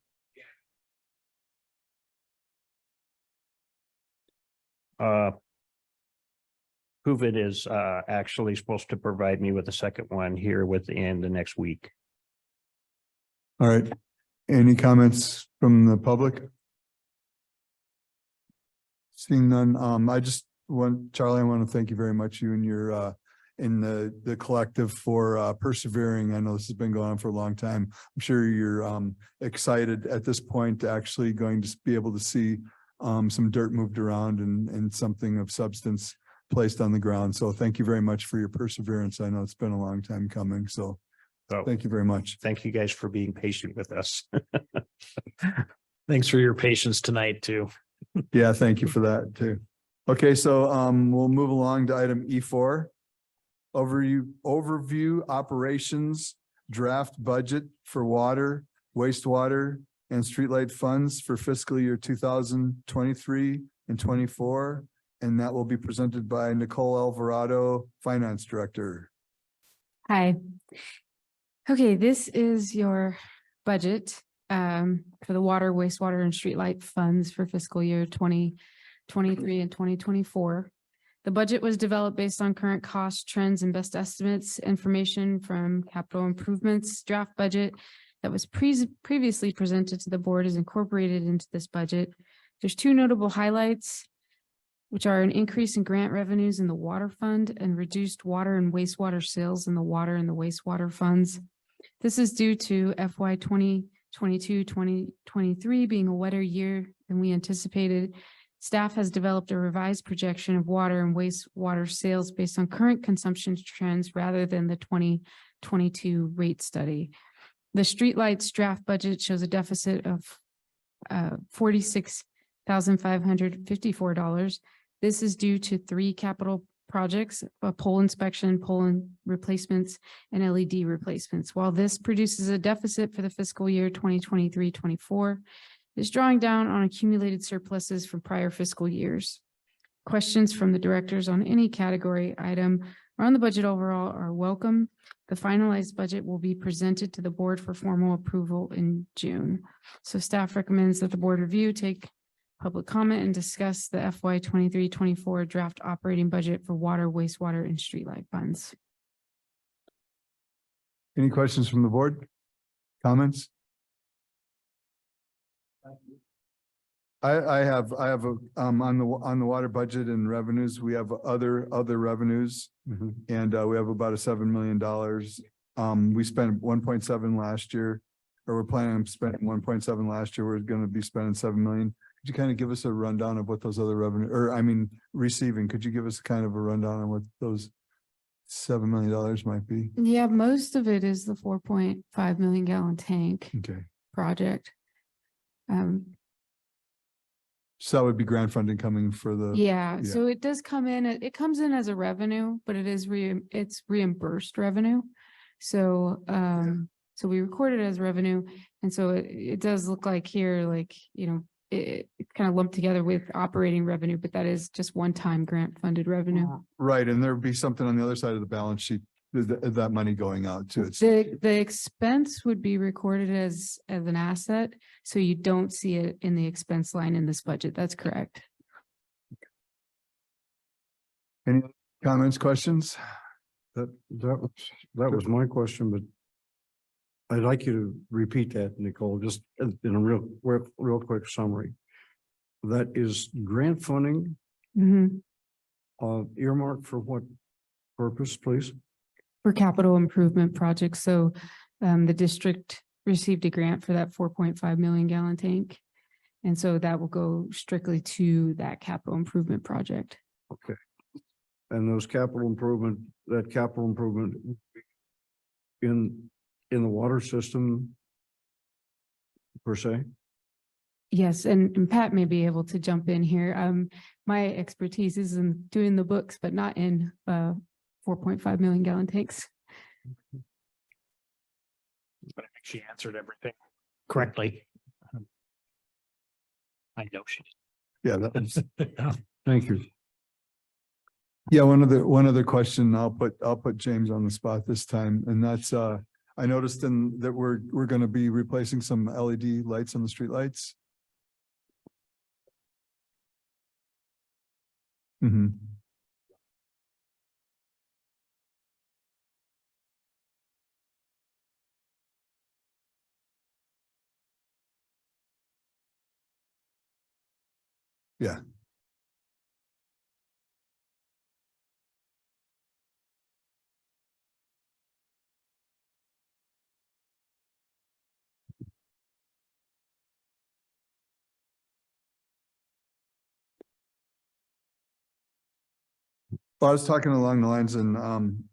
Huvit is actually supposed to provide me with a second one here within the next week. All right. Any comments from the public? Seeing none, Charlie, I want to thank you very much, you and your in the collective for persevering. I know this has been going on for a long time. I'm sure you're excited at this point to actually going to be able to see some dirt moved around and something of substance placed on the ground. So thank you very much for your perseverance. I know it's been a long time coming. So thank you very much. Thank you guys for being patient with us. Thanks for your patience tonight too. Yeah, thank you for that too. Okay, so we'll move along to item E4. Overview operations, draft budget for water, wastewater, and streetlight funds for fiscal year 2023 and 24. And that will be presented by Nicole Alvarado, Finance Director. Hi. Okay, this is your budget for the water, wastewater, and streetlight funds for fiscal year 2023 and 2024. The budget was developed based on current cost trends and best estimates. Information from capital improvements draft budget that was previously presented to the board is incorporated into this budget. There's two notable highlights, which are an increase in grant revenues in the water fund and reduced water and wastewater sales in the water and the wastewater funds. This is due to FY 2022-2023 being a wetter year than we anticipated. Staff has developed a revised projection of water and wastewater sales based on current consumption trends rather than the 2022 rate study. The streetlights draft budget shows a deficit of $46,554. This is due to 3 capital projects, a pole inspection, replacements, and LED replacements. While this produces a deficit for the fiscal year 2023-24, is drawing down on accumulated surpluses from prior fiscal years. Questions from the directors on any category item or on the budget overall are welcome. The finalized budget will be presented to the board for formal approval in June. So staff recommends that the board review, take public comment, and discuss the FY 23-24 draft operating budget for water, wastewater, and streetlight funds. Any questions from the board? Comments? I have a, on the water budget and revenues, we have other revenues. And we have about $7 million. We spent 1.7 last year, or we're planning on spending 1.7 last year. We're going to be spending 7 million. Could you kind of give us a rundown of what those other revenue, or I mean, receiving, could you give us kind of a rundown on what those $7 million might be? Yeah, most of it is the 4.5 million gallon tank Okay. project. So that would be grant funding coming for the. Yeah, so it does come in, it comes in as a revenue, but it is it's reimbursed revenue. So, so we record it as revenue. And so it does look like here, like, you know, it's kind of lumped together with operating revenue, but that is just one-time grant funded revenue. Right, and there'd be something on the other side of the balance sheet, that money going out to it. The expense would be recorded as an asset, so you don't see it in the expense line in this budget. That's correct. Any comments, questions? That was my question, but I'd like you to repeat that, Nicole, just in a real quick summary. That is grant funding, earmarked for what purpose, please? For capital improvement projects. So the district received a grant for that 4.5 million gallon tank. And so that will go strictly to that capital improvement project. Okay. And those capital improvement in the water system per se? Yes, and Pat may be able to jump in here. My expertise is in doing the books, but not in 4.5 million gallon tanks. But I think she answered everything. Correctly. I know she did. Yeah, that was. Thank you. Yeah, one other question, I'll put James on the spot this time, and that's, I noticed that we're going to be replacing some LED lights on the street lights. Yeah. Well, I was talking along the lines and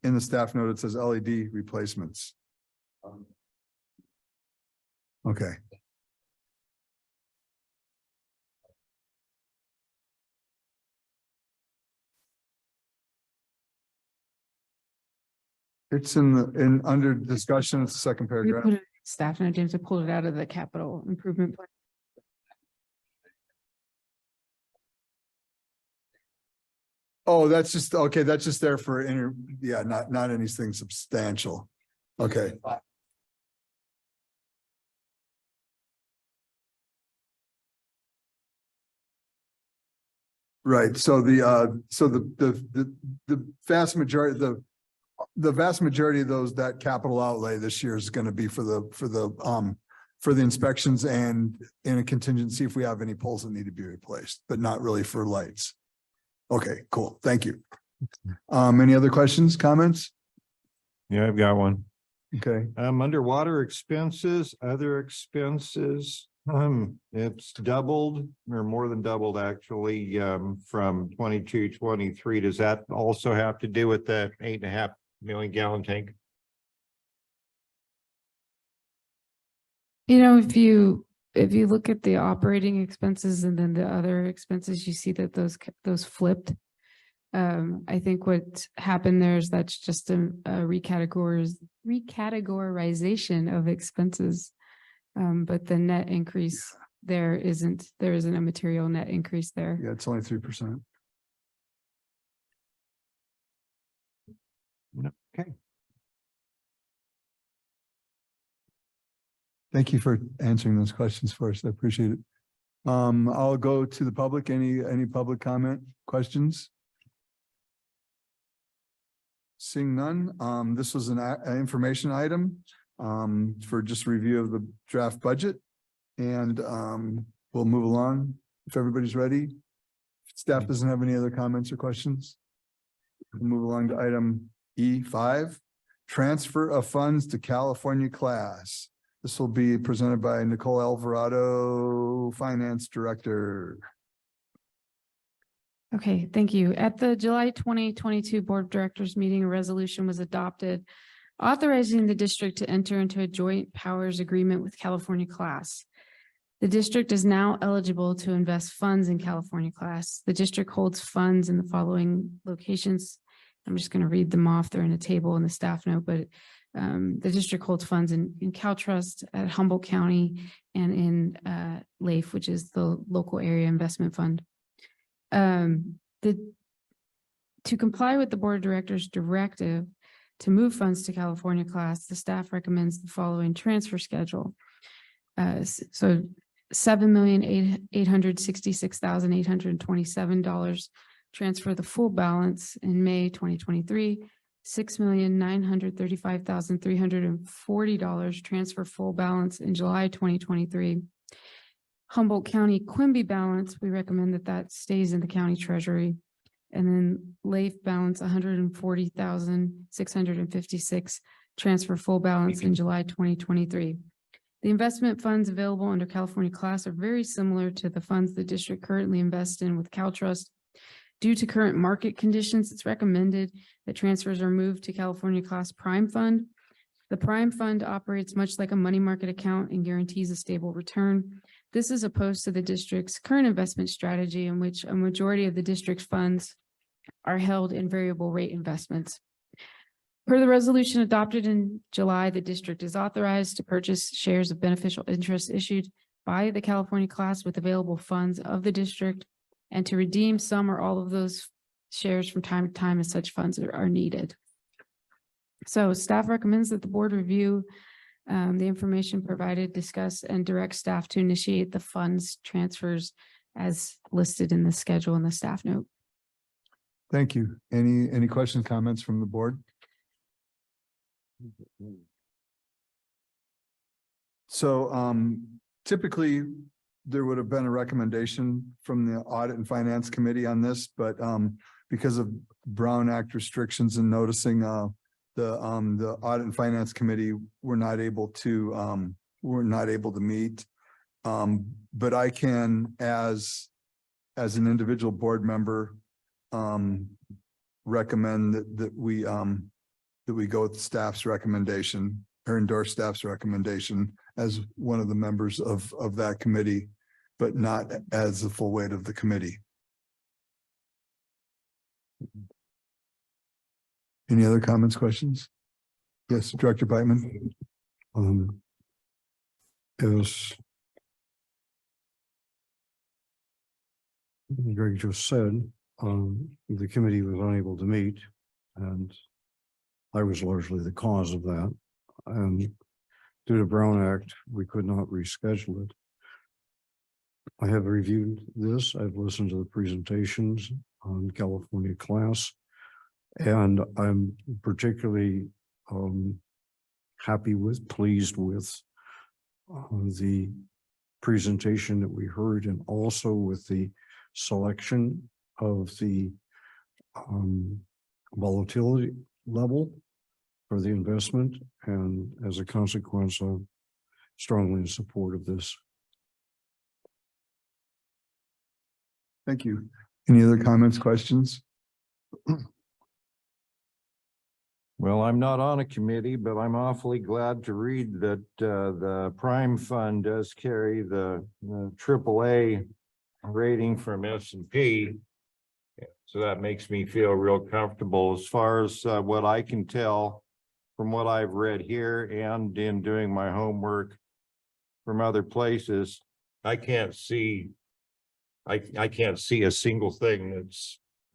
in the staff note, it says LED replacements. Okay. It's under discussion, it's the second We paragraph. put it in staff note, James, I pulled it out of the capital improvement plan. Oh, that's just, okay, that's just there for yeah, not anything substantial. Okay. Right, so the vast majority, the vast majority of those, that capital outlay this year is going to be for the inspections and in a contingency if we have any poles that need to be replaced, but not really for lights. Okay, cool. Thank you. Any other questions, comments? Yeah, I've got one. Okay. Underwater expenses, other expenses, It's doubled or more than doubled actually, from 22-23. Does that also have to do with the 8.5 million gallon tank? You know, if you look at the operating expenses and then the other expenses, you see that those flipped. I think what happened there is that's just a recategorization of expenses. But the net increase there isn't a material net increase there. Yeah, it's only 3%. Okay. Thank you for answering those questions for us. I appreciate it. I'll go to the public. Any public comment, questions? Seeing none, this was an information item for just review of the draft budget. And we'll move along if everybody's ready. Staff doesn't have any other comments or questions. We'll move along to item E5, transfer of funds to California class. This will be presented by Nicole Alvarado, Finance Director. Okay, thank you. At the July 2022 Board of Directors meeting, a resolution was adopted authorizing the district to enter into a joint powers agreement with California Class. The district is now eligible to invest funds in California Class. The district holds funds in the following locations. I'm just going to read them off. They're in a table in the staff note, but the district holds funds in CalTrust at Humboldt County and in LAIF, which is the local area investment fund. To comply with the Board of Directors directive to move funds to California Class, the staff recommends the following transfer schedule. So $7,866,827 transfer the full balance in May 2023. $6,935,340 transfer full balance in July 2023. Humboldt County Quimby balance, we recommend that stays in the county treasury. And then LAIF balance, $140,656 transfer full balance in July 2023. The investment funds available under California Class are very similar to the funds the district currently invests in with CalTrust. Due to current market conditions, it's recommended that transfers are moved to California Class Prime Fund. The Prime Fund operates much like a money market account and guarantees a stable return. This is opposed to the district's current investment strategy, in which a majority of the district's funds are held in variable rate investments. Per the resolution adopted in July, the district is authorized to purchase shares of beneficial interest issued by the California Class with available funds of the district, and to redeem some or all of those shares from time to time as such funds are needed. So staff recommends that the board review the information provided, discuss, and direct staff to initiate the funds transfers as listed in the schedule in the staff note. Thank you. Any questions, comments from the board? So typically there would have been a recommendation from the Audit and Finance Committee on this, but because of Brown Act restrictions and noticing the Audit and Finance Committee were not able to meet. But I can, as an individual board member, recommend that we go with staff's recommendation or endorse staff's recommendation as one of the members of that committee, but not as the full weight of the committee. Any other comments, questions? Yes, Director Beitman. As Greg just said, the committee was unable to meet, and I was largely the cause of that. And due to Brown Act, we could not reschedule it. I have reviewed this. I've listened to the presentations on California Class, and I'm particularly pleased with the presentation that we heard, and also with the selection of the volatility level for the investment. And as a consequence, I'm strongly in support of this. Thank you. Any other comments, questions? Well, I'm not on a committee, but I'm awfully glad to read that the Prime Fund does carry the AAA rating from S&P. So that makes me feel real comfortable as far as what I can tell from what I've read here and in doing my homework from other places. I can't see a single thing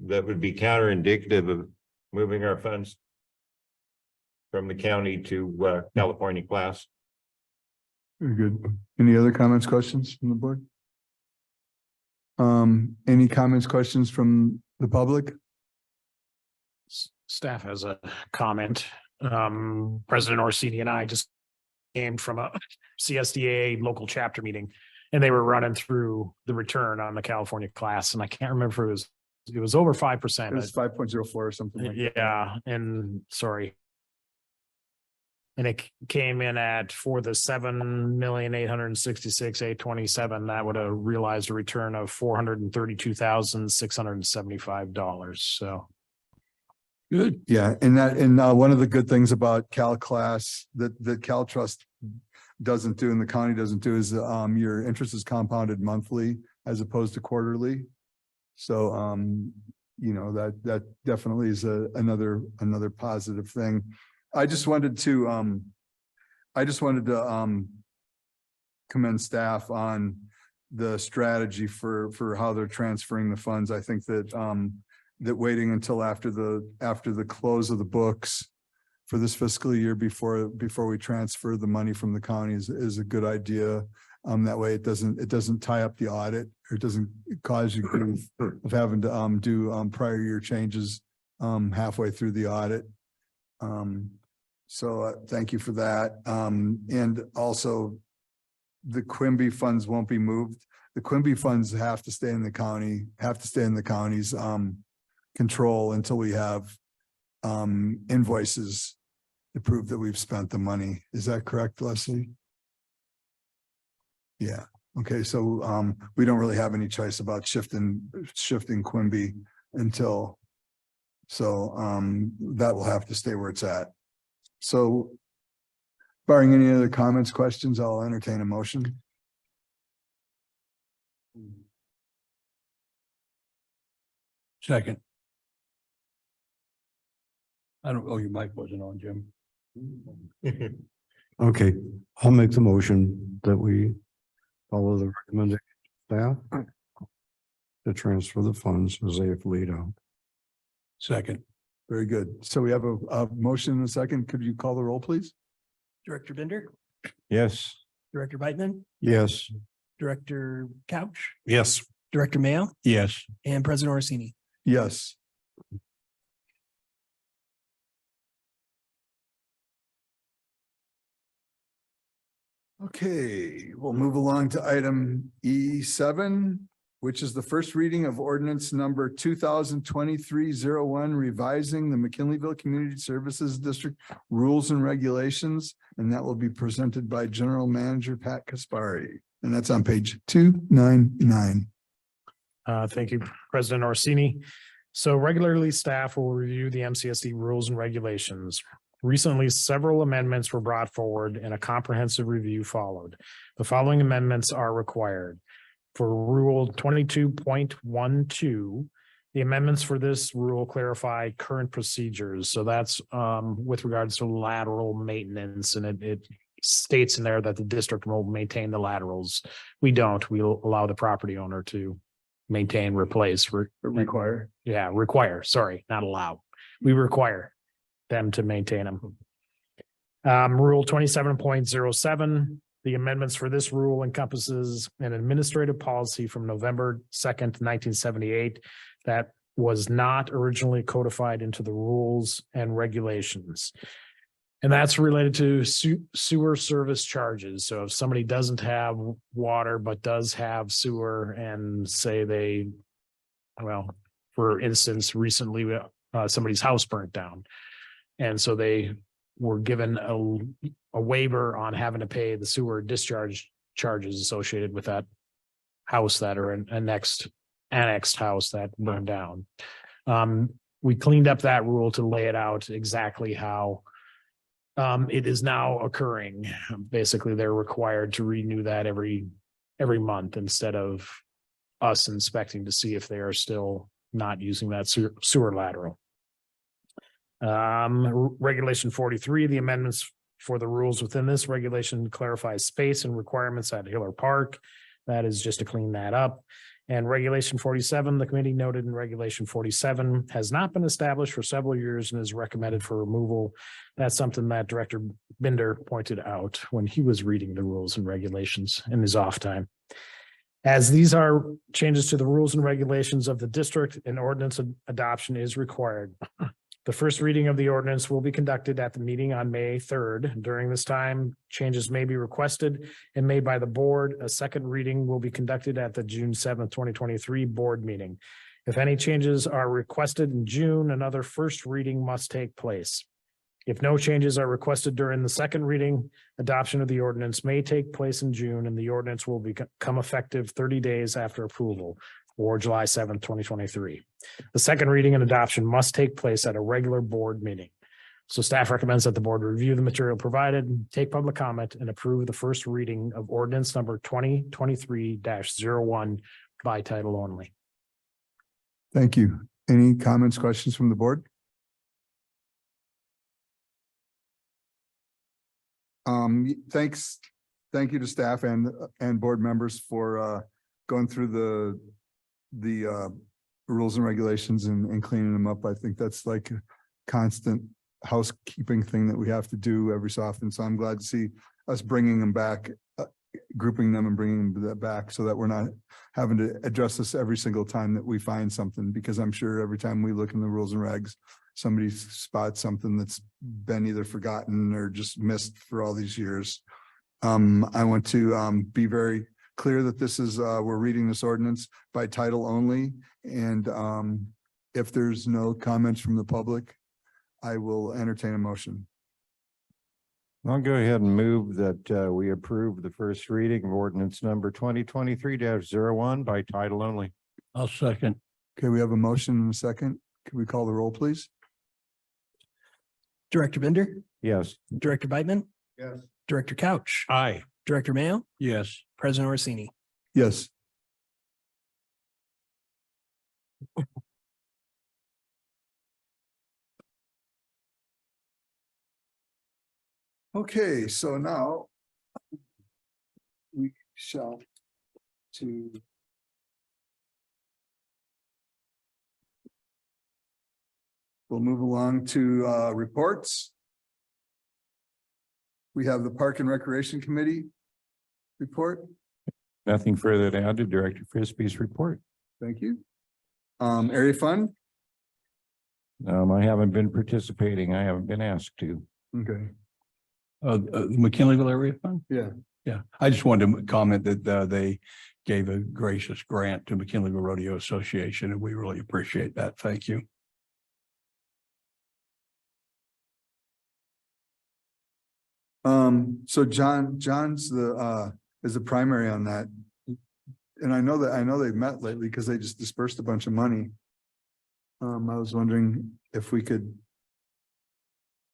that would be counterindicative of moving our funds from the county to California class. Very good. Any other comments, questions from the board? Any comments, questions from the public? Staff has a comment. President Orsini and I just came from a CSDA local chapter meeting, and they were running through the return on the California class, and I can't remember if it was over 5%. It was 5.04 or something like that. Yeah, and sorry. And it came in at, for the 7,866,827, that would have realized a return of $432,675. So. Good. Yeah, and one of the good things about Cal class that Cal Trust doesn't do and the county doesn't do is your interest is compounded monthly as opposed to quarterly. So that definitely is another positive thing. I just wanted to commend staff on the strategy for how they're transferring the funds. I think that that waiting until after the close of the books for this fiscal year before we transfer the money from the county is a good idea. That way it doesn't tie up the audit, or it doesn't cause you grief of having to do prior year changes halfway through the audit. So thank you for that. And also the Quimby funds won't be moved. The Quimby funds have to stay in the county's control until we have invoices to prove that we've spent the money. Is that correct, Leslie? Yeah. Okay. So we don't really have any choice about shifting Quimby until, so that will have to stay where it's at. So barring any other comments, questions, I'll entertain a motion. Second. Your mic wasn't on, Jim. Okay, I'll make the motion that we follow the recommendation of staff to transfer the funds as they have laid out. Second. Very good. So we have a motion and a second. Could you call the roll, please? Director Bender, Yes. Director Beitman, Yes. Director Couch, Yes. Director Mayo, Yes. and President Orsini. Yes. Okay, we'll move along to item E7, which is the first reading of ordinance number 2023-01, revising the McKinleyville Community Services District rules and regulations. And that will be presented by General Manager Pat Kaspari. And that's on page 299. Thank you, President Orsini. So regularly, staff will review the MCSD rules and regulations. Recently, several amendments were brought forward and a comprehensive review followed. The following amendments are required. For Rule 22.12, the amendments for this rule clarify current procedures. So that's with regards to lateral maintenance, and it states in there that the district will maintain the laterals. We don't. We'll allow the property owner to maintain, replace, Require. Yeah, require, sorry, not allow. We require them to maintain them. Rule 27.07, the amendments for this rule encompasses an administrative policy from November 2nd, 1978 that was not originally codified into the rules and regulations. And that's related to sewer service charges. So if somebody doesn't have water but does have sewer, and say they, well, for instance, recently somebody's house burnt down. And so they were given a waiver on having to pay the sewer discharge charges associated with that house that are annexed annexed house that burned down. We cleaned up that rule to lay it out exactly how it is now occurring. Basically, they're required to renew that every month instead of us inspecting to see if they are still not using that sewer lateral. Regulation 43, the amendments for the rules within this regulation clarifies space and requirements at Hiller Park. That is just to clean that up. And regulation 47, the committee noted in regulation 47 has not been established for several years and is recommended for removal. That's something that Director Binder pointed out when he was reading the rules and regulations in his off time. As these are changes to the rules and regulations of the district, an ordinance adoption is required. The first reading of the ordinance will be conducted at the meeting on May 3rd. During this time, changes may be requested and made by the board. A second reading will be conducted at the June 7th, 2023 board meeting. If any changes are requested in June, another first reading must take place. If no changes are requested during the second reading, adoption of the ordinance may take place in June and the ordinance will become effective 30 days after approval, or July 7th, 2023. The second reading and adoption must take place at a regular board meeting. So staff recommends that the board review the material provided, take public comment, and approve the first reading of ordinance number 2023-01 by title only. Thank you. Any comments, questions from the board? Thanks. Thank you to staff and board members for going through the rules and regulations and cleaning them up. I think that's like a constant housekeeping thing that we have to do every so often. So I'm glad to see us bringing them back, grouping them and bringing them back so that we're not having to address this every single time that we find something, because I'm sure every time we look in the rules and regs, somebody spots something that's been either forgotten or just missed for all these years. I want to be very clear that this is, we're reading this ordinance by title only. And if there's no comments from the public, I will entertain a motion. I'll go ahead and move that we approve the first reading of ordinance number 2023-01 by title only. I'll second. Okay, we have a motion and a second. Can we call the roll, please? Director Binder, Yes. Director Beitman, Yes. Director Couch, Aye. Director Mayo, Yes. President Orsini. Yes. Okay, so now we shall we'll move along to reports. We have the Park and Recreation Committee report. Nothing further to add to Director Frisbee's report. Thank you. Area Fund. I haven't been participating. I haven't been asked to. Okay. McKinleyville Area Fund? Yeah. Yeah, I just wanted to comment that they gave a gracious grant to McKinleyville Rodeo Association, and we really appreciate that. Thank you. So John's is the primary on that. And I know they've met lately because they just dispersed a bunch of money. I was wondering if we could.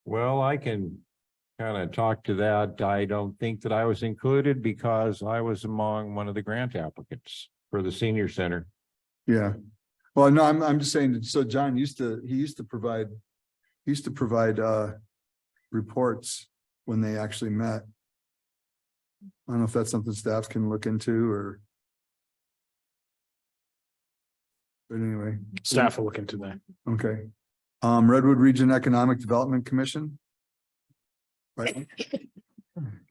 Well, I can kind of talk to that. I don't think that I was included because I was among one of the grant applicants for the senior center. Yeah. Well, no, I'm just saying, so John used to provide reports when they actually met. I don't know if that's something staff can look into or. But anyway. Staff will look into that. Okay. Redwood Region Economic Development Commission. Right.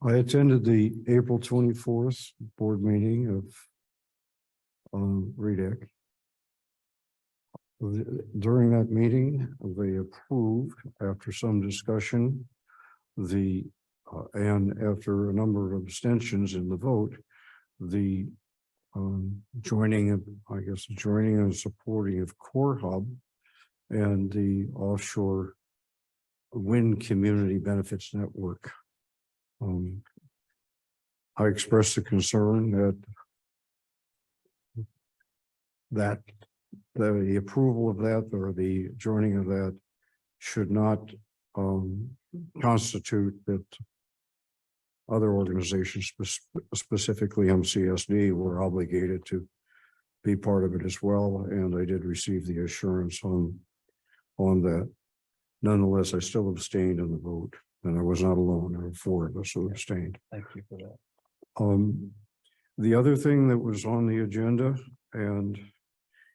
I attended the April 24th board meeting of REDEC. During that meeting, they approved, after some discussion, and after a number of abstentions in the vote, the joining and supporting of Core Hub and the Offshore Wind Community Benefits Network. I expressed the concern that that the approval of that or the joining of that should not constitute that other organizations, specifically MCSD, were obligated to be part of it as well. And I did receive the assurance on that. Nonetheless, I still abstained in the vote, and I was not alone. There were 4 of us who abstained. Thank you for that. The other thing that was on the agenda, and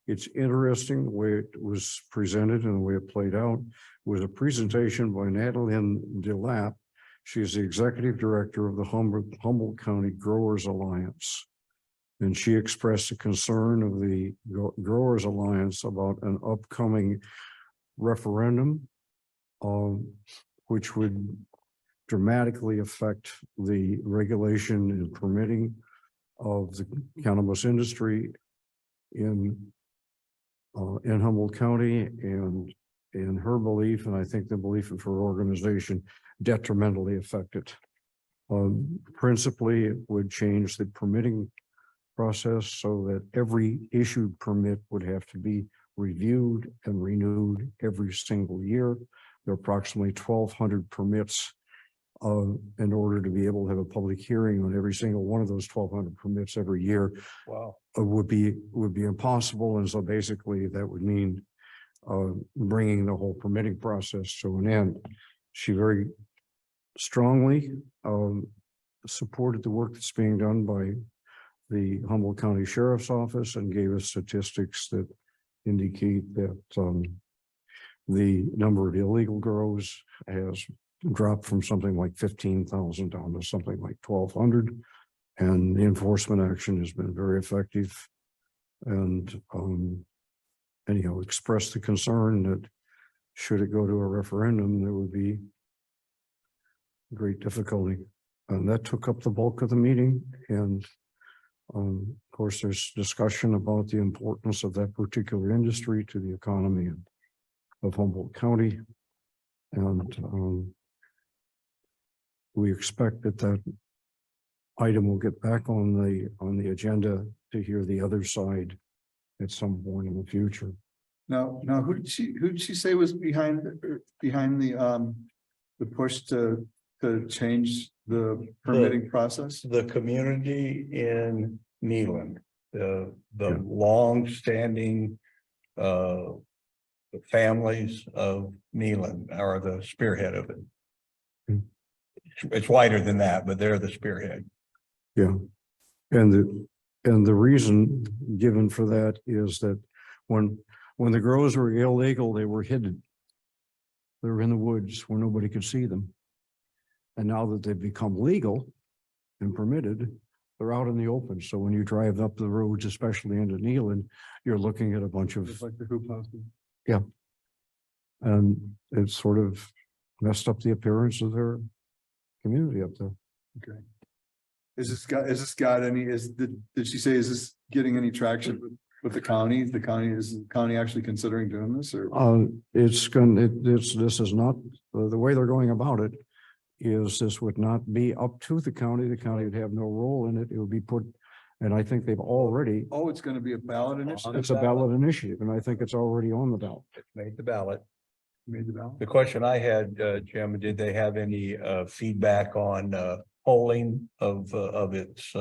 it's interesting the way it was presented and the way it played out, was a presentation by Natalie DeLapp. She is the executive director of the Humboldt County Growers Alliance. And she expressed a concern of the Growers Alliance about an upcoming referendum, which would dramatically affect the regulation and permitting of the cannabis industry in Humboldt County, and in her belief, and I think the belief of her organization, detrimentally affected. Principally, it would change the permitting process so that every issued permit would have to be reviewed and renewed every single year. There are approximately 1,200 permits in order to be able to have a public hearing on every single one of those 1,200 permits every year. Wow. Would be impossible. And so basically that would mean bringing the whole permitting process to an end. She very strongly supported the work that's being done by the Humboldt County Sheriff's Office and gave us statistics that indicate that the number of illegal grows has dropped from something like 15,000 down to something like 1,200. And the enforcement action has been very effective. And anyhow, expressed the concern that should it go to a referendum, there would be great difficulty. And that took up the bulk of the meeting. And of course, there's discussion about the importance of that particular industry to the economy of Humboldt County. And we expect that item will get back on the agenda to hear the other side at some point in the future. Now, who did she say was behind the push to change the permitting process? The community in Neeland, the long-standing the families of Neeland are the spearhead of it. It's wider than that, but they're the spearhead. Yeah. And the reason given for that is that when the grows were illegal, they were hidden. They were in the woods where nobody could see them. And now that they've become legal and permitted, they're out in the open. So when you drive up the roads, especially into Neeland, you're looking at a bunch of, Like the hoop house. yeah. And it's sort of messed up the appearance of their community up there. Okay. Did she say, is this getting any traction with the county? Is the county actually considering doing this, or? This is not, the way they're going about it is this would not be up to the county. The county would have no role in it. It would be put, and I think they've already, Oh, it's gonna be a ballot initiative? it's a ballot initiative, and I think it's already on the ballot. It made the ballot. Made the ballot? The question I had, Jim, did they have any feedback on polling of its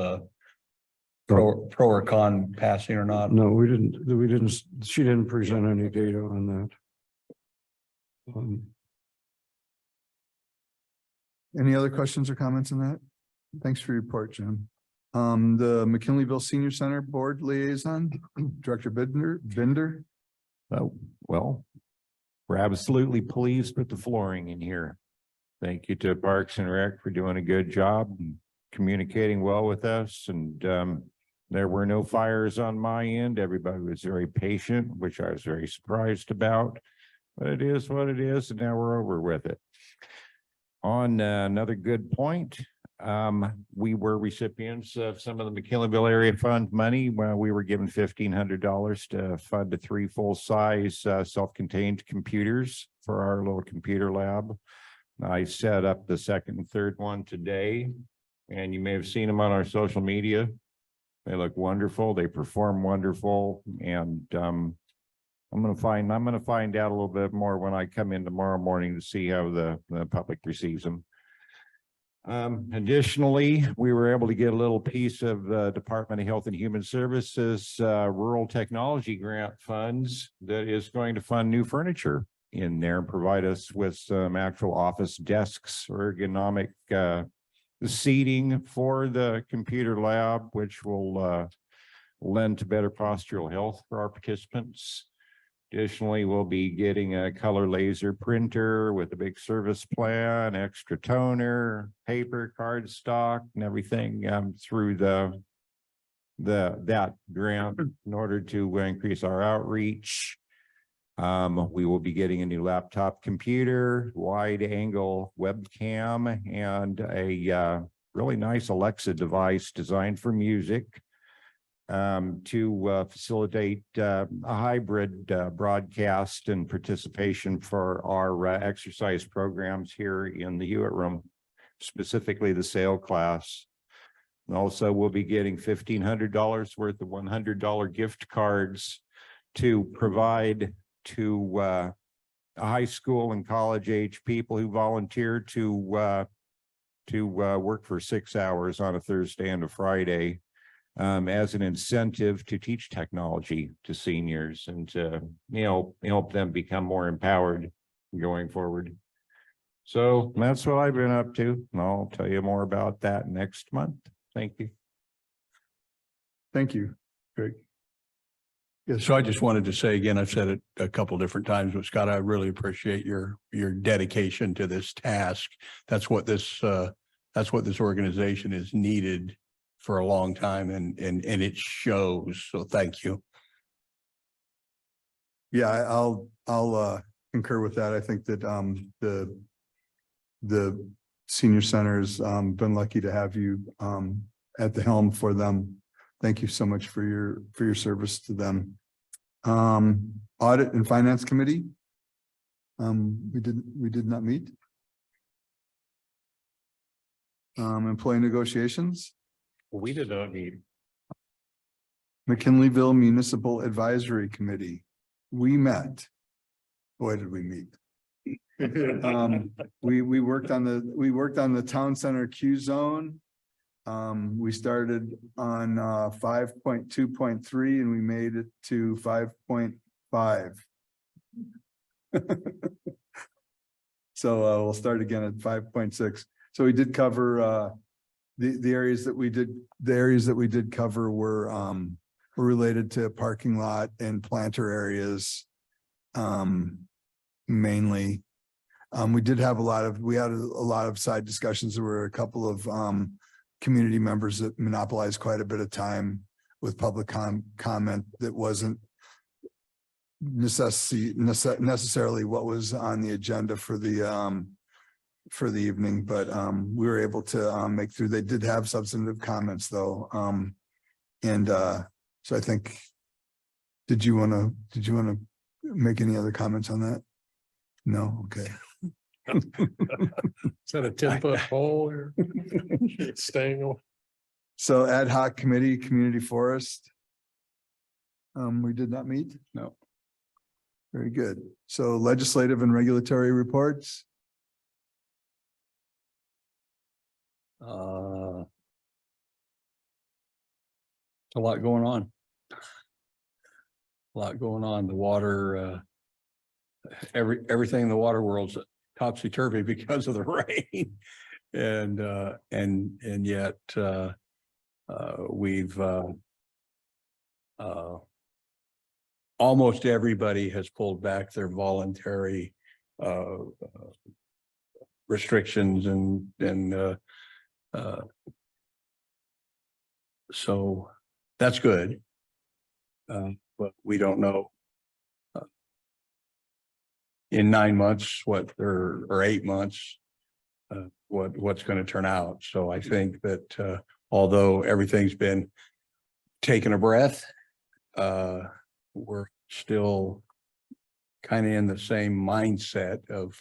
pro or con passing or not? No, we didn't, she didn't present any data on that. Any other questions or comments on that? Thanks for your report, Jim. The McKinleyville Senior Center Board Liaison, Director Binder. Well, we're absolutely pleased with the flooring in here. Thank you to Parks and Rec for doing a good job and communicating well with us. And there were no fires on my end. Everybody was very patient, which I was very surprised about. But it is what it is, and now we're over with it. On another good point, we were recipients of some of the McKinleyville Area Fund money when we were given $1,500 to fund the 3 full-size self-contained computers for our little computer lab. I set up the second and third one today, and you may have seen them on our social media. They look wonderful. They perform wonderful. And I'm gonna find out a little bit more when I come in tomorrow morning to see how the public receives them. Additionally, we were able to get a little piece of Department of Health and Human Services Rural Technology Grant funds that is going to fund new furniture in there and provide us with some actual office desks, ergonomic seating for the computer lab, which will lend to better postural health for our participants. Additionally, we'll be getting a color laser printer with a big service plan, extra toner, paper, cardstock, and everything through that grant in order to increase our outreach. We will be getting a new laptop computer, wide angle webcam, and a really nice Alexa device designed for music to facilitate a hybrid broadcast and participation for our exercise programs here in the Hewitt Room, specifically the sail class. And also, we'll be getting $1,500 worth of $100 gift cards to provide to high school and college age people who volunteer to work for 6 hours on a Thursday and a Friday as an incentive to teach technology to seniors and to help them become more empowered going forward. So that's what I've been up to, and I'll tell you more about that next month. Thank you. Thank you, Greg. Yes, So I just wanted to say again, I've said it a couple different times, but Scott, I really appreciate your dedication to this task. That's what this organization is needed for a long time, and it shows. So thank you. yeah, I'll concur with that. I think that the senior center's been lucky to have you at the helm for them. Thank you so much for your service to them. Audit and Finance Committee. We did not meet. Employee negotiations. We did not meet. McKinleyville Municipal Advisory Committee. We met. Boy, did we meet. We worked on the town center Q zone. We started on 5.2.3 and we made it to 5.5. So we'll start again at 5.6. So we did cover the areas that we did cover were related to parking lot and planter areas mainly. We did have a lot of side discussions. There were a couple of community members that monopolized quite a bit of time with public comment that wasn't necessarily what was on the agenda for the evening, but we were able to make through. They did have substantive comments though. So I think, did you want to make any other comments on that? No. Okay. Is that a 10-foot pole or staying on? So ad hoc committee, community forest. We did not meet? No. Very good. So legislative and regulatory reports. A lot going on. The water, everything in the water world's topsy-turvy because of the rain. And yet we've almost everybody has pulled back their voluntary restrictions and so that's good. But we don't know in 9 months or 8 months what's going to turn out. So I think that although everything's been taking a breath, we're still kind of in the same mindset of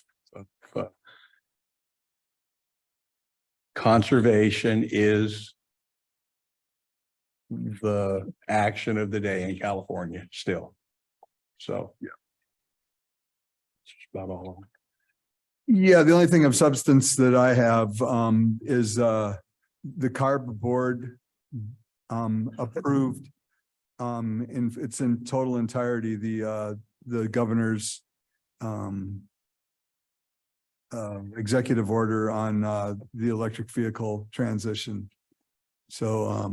conservation is the action of the day in California still. So. Yeah. That's about all. Yeah, the only thing of substance that I have is the CARB board approved it's in total entirety, the governor's executive order on the electric vehicle transition. So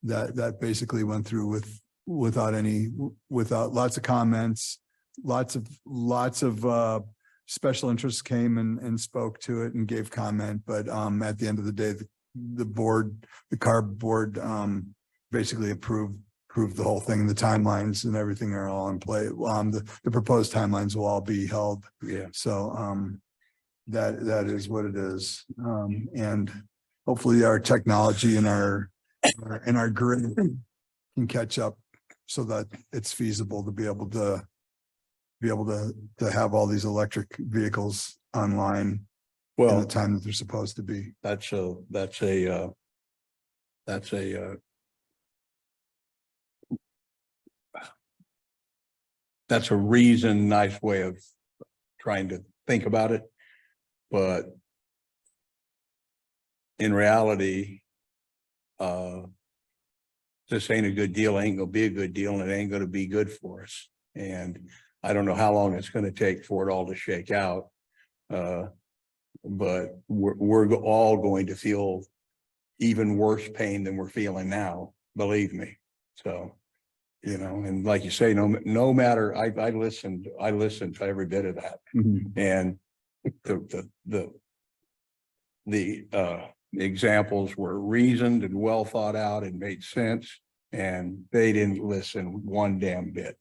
that basically went through without lots of comments, lots of special interests came and spoke to it and gave comment, but at the end of the day, the CARB board basically approved the whole thing. The timelines and everything are all in play. The proposed timelines will all be held. Yeah. So that is what it is. And hopefully our technology and our grid can catch up so that it's feasible to be able to have all these electric vehicles online in Well, the time that they're supposed to be. that's a nice way of trying to think about it. But in reality, this ain't a good deal, ain't gonna be a good deal, and it ain't gonna be good for us. And I don't know how long it's gonna take for it all to shake out. But we're all going to feel even worse pain than we're feeling now, believe me. So, you know, and like you say, no matter, I listened to every bit of that. And the examples were reasoned and well thought out and made sense, and they didn't listen one damn bit.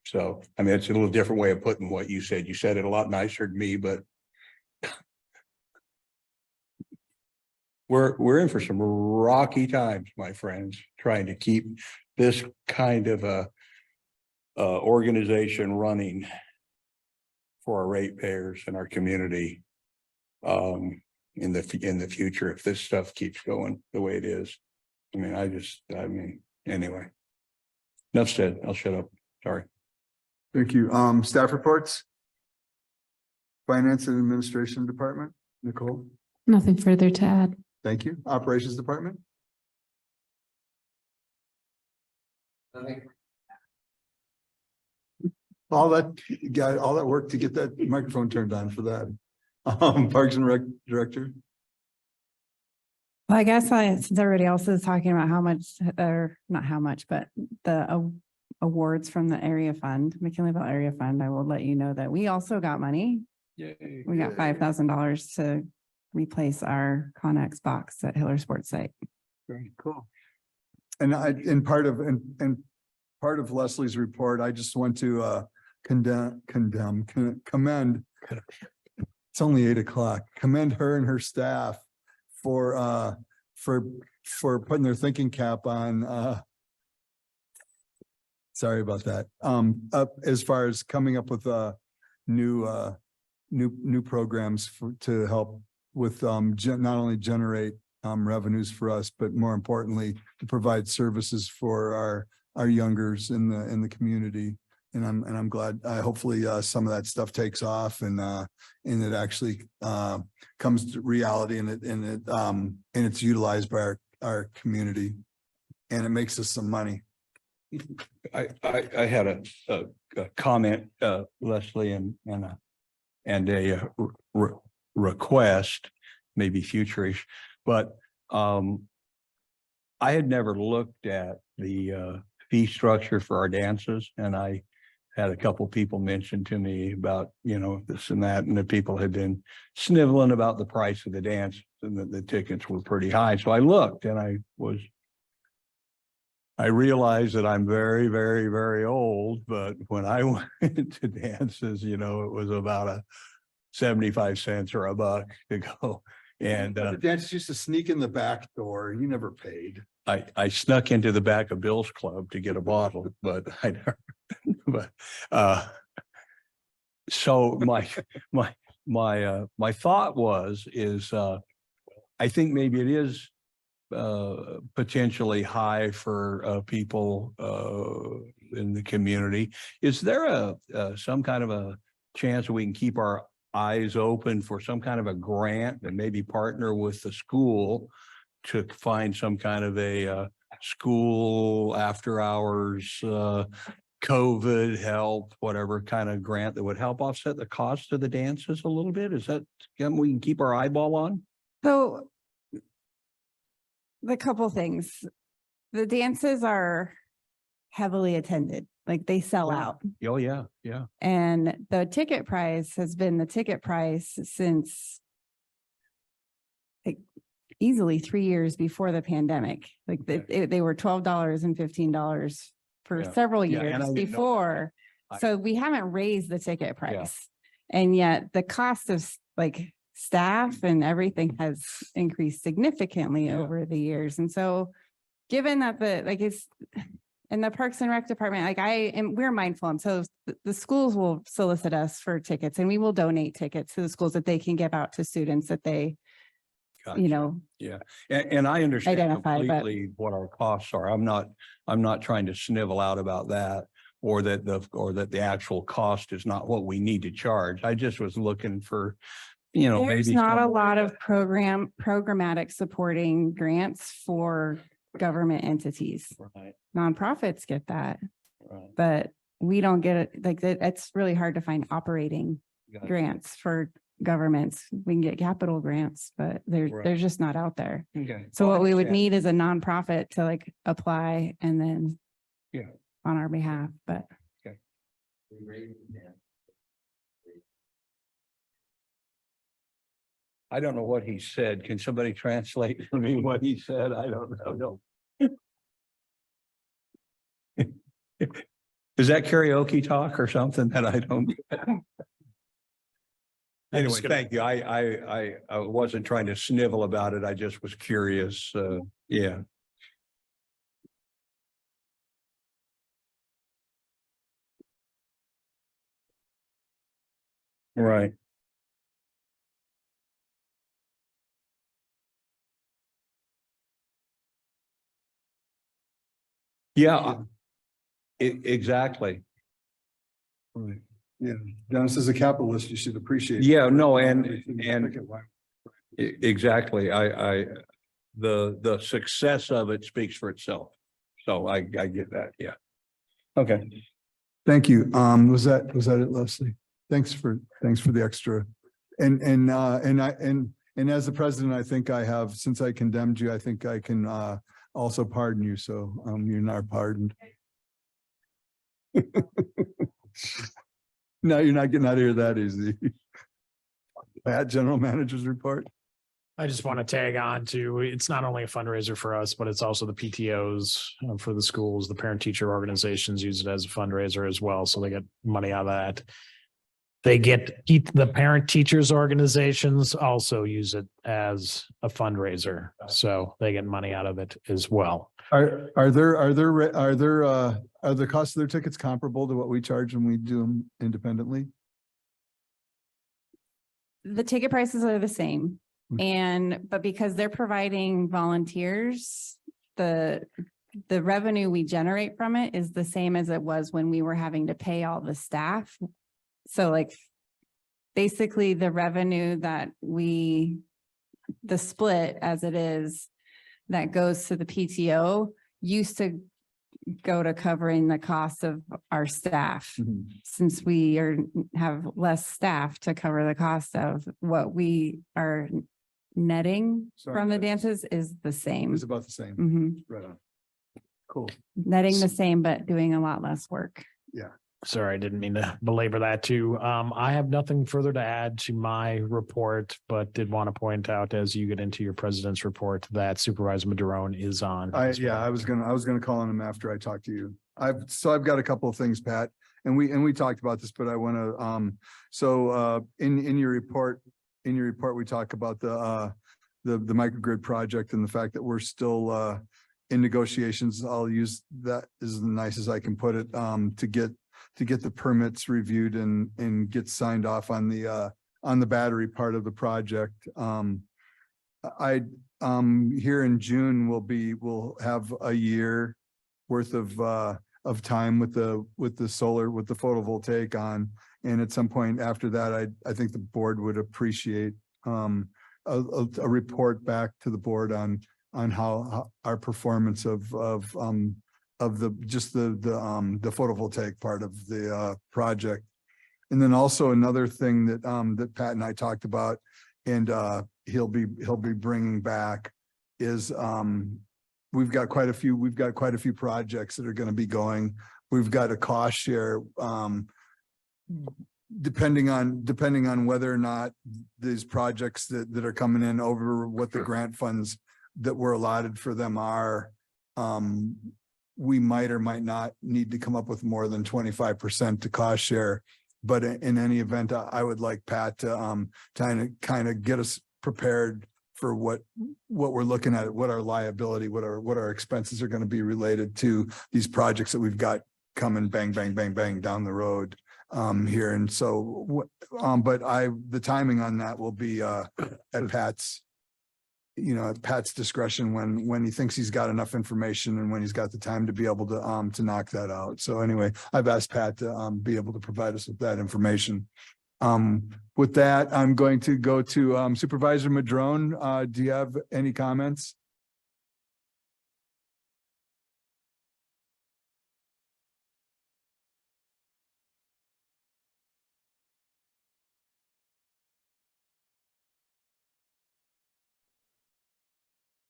So, I mean, it's a little different way of putting what you said. You said it a lot nicer than me, but we're in for some rocky times, my friends, trying to keep this kind of a organization running for our ratepayers and our community in the future, if this stuff keeps going the way it is. I mean, anyway. Enough said. I'll shut up. Sorry. Thank you. Staff reports. Finance and Administration Department, Nicole. Nothing further to add. Thank you. Operations Department. All that work to get that microphone turned on for that. Parks and Rec Director. Well, I guess since everybody else is talking about how much, or not how much, but the awards from the area fund, McKinleyville Area Fund, I will let you know that we also got money. Yay. We got $5,000 to replace our Connex box at Hiller Sports Site. Very cool. And part of Leslie's report, I just want to commend. It's only 8 o'clock. Commend her and her staff for putting their thinking cap on. Sorry about that. Up as far as coming up with new programs to help with not only generate revenues for us, but more importantly, to provide services for our youngers in the community. And I'm glad, hopefully some of that stuff takes off and it actually comes to reality and it's utilized by our community and it makes us some money. I had a comment, Leslie, and a request, maybe futurish, but I had never looked at the fee structure for our dances, and I had a couple people mention to me about, this and that, and the people had been sniveling about the price of the dance and the tickets were pretty high. So I looked and I realized that I'm very, very, very old, but when I went to dances, it was about 75 cents or $1 to go. And the dancers used to sneak in the back door. You never paid. I snuck into the back of Bill's Club to get a bottle, but I never, so my thought is I think maybe it is potentially high for people in the community. Is there some kind of a chance we can keep our eyes open for some kind of a grant and maybe partner with the school to find some kind of a school after hours COVID help, whatever kind of grant that would help offset the cost of the dances a little bit? Is that something we can keep our eyeball on? So the couple things, the dances are heavily attended, like they sell out. Oh, yeah, yeah. And the ticket price has been the ticket price since like easily 3 years before the pandemic. Like they were $12 and $15 for Yeah. several Yeah, and years I didn't know before. that. So we haven't raised the ticket price. And yet the cost of like staff and everything has increased significantly over the years. And so given that it's in the Parks and Rec department, we're mindful. And so the schools will solicit us for tickets and we will donate tickets to the schools that they can give out to students that they, Yeah, and I understand Identify, but- completely what our costs are. I'm not trying to snivel out about that or that the actual cost is not what we need to charge. I just was looking for, there's maybe. not a some- lot of programmatic supporting grants for government entities. Right, Nonprofits get that, right. but we don't get it. Like it's really hard to find operating Gotcha. grants for governments. We can get capital grants, but they're Right. just not out there. Okay. So Well, I what we would understand. need is a nonprofit to like apply and then Yeah. on our behalf, but I don't know what he said. Can somebody translate for me what he said? I don't know. Is that karaoke talk or something that I don't? Anyway, just gonna- thank you. I wasn't trying to snivel about it. I just was curious. Yeah. Right. Yeah. Exactly. Right. Yeah, Dennis, as a capitalist, you should appreciate. Yeah, no, and Everything. exactly. The success of it speaks for itself. So I get that. Yeah. Okay. Thank you. Was that it, Leslie? Thanks for the extra. And as the president, I think I have, since I condemned you, I think I can also pardon you. So you're not pardoned. No, you're not getting out of here that easy. Pat, general manager's report. I just want to tag on to, it's not only a fundraiser for us, but it's also the PTOs for the schools. The parent teacher organizations use it as a fundraiser as well. So they get money out of that. The parent teachers organizations also use it as a fundraiser. So they get money out of it as well. Are the costs of their tickets comparable to what we charge when we do them independently? the ticket prices are the same. But because they're providing volunteers, the revenue we generate from it is the same as it was when we were having to pay all the staff. So like, basically the revenue that the split as it is, that goes to the PTO used to go to covering the cost of our staff. Since we have less staff to cover the cost of what we are netting from the dances is the same. It's about the same. Mhm. Right on. Cool. Netting the same, but doing a lot less work. Yeah. Sorry, I didn't mean to belabor that too. I have nothing further to add to my report, but did want to point out as you get into your president's report that Supervisor Madrone is on. I was gonna call on him after I talked to you. I've got a couple of things, Pat, and we talked about this, but I want to, in your report, we talk about the microgrid project and the fact that we're still, in negotiations. I'll use that as nice as I can put it, to get the permits reviewed and get signed off on the battery part of the project. here in June, we'll have a year worth of time with the solar, with the photovoltaic on. And at some point after that, I think the board would appreciate a report back to the board on how our performance of the photovoltaic part of the project. And then also another thing that that Pat and I talked about, and he'll be bringing back is we've got quite a few projects that are going to be going. We've got a cost share depending on whether or not these projects that are coming in over what the grant funds that were allotted for them are, we might or might not need to come up with more than 25% to cost share. But in any event, I would like Pat to kind of get us prepared for what we're looking at, what our liability, what our expenses are going to be related to these projects that we've got coming bang, bang, bang, bang down the road here. And so, but the timing on that will be at Pat's, at Pat's discretion when he thinks he's got enough information and when he's got the time to be able to knock that out. So anyway, I've asked Pat to be able to provide us with that information. With that, I'm going to go to Supervisor Madrone. Do you have any comments?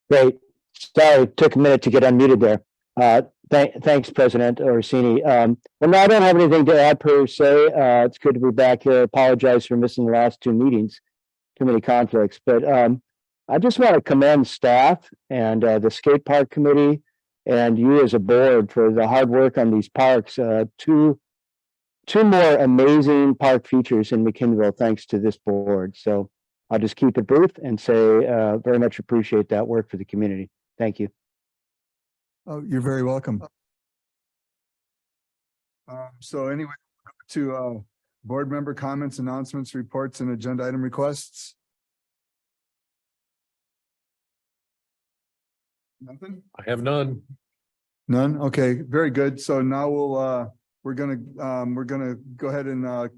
Great. Sorry, it took a minute to get unmuted there. Thanks, President Orsini. Well, no, I don't have anything to add per se. It's good to be back here. Apologize for missing the last two meetings, too many conflicts. But I just want to commend staff and the skate park committee and you as a board for the hard work on these parks. Two more amazing park features in McKinneyville, thanks to this board. So I'll just keep it brief and say very much appreciate that work for the community. Thank you. Oh, you're very welcome. So anyway, to board member comments, announcements, reports, and agenda item requests. Nothing? I have none. None? Okay, very good. So now we're gonna go ahead and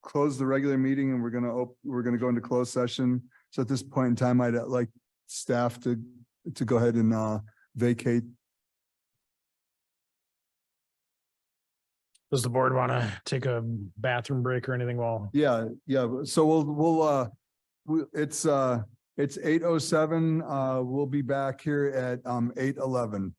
close the regular meeting, and we're gonna go into closed session. So at this point in time, I'd like staff to go ahead and vacate. Does the board want to take a bathroom break or anything while? Yeah. So it's 8:07. We'll be back here at 8:11.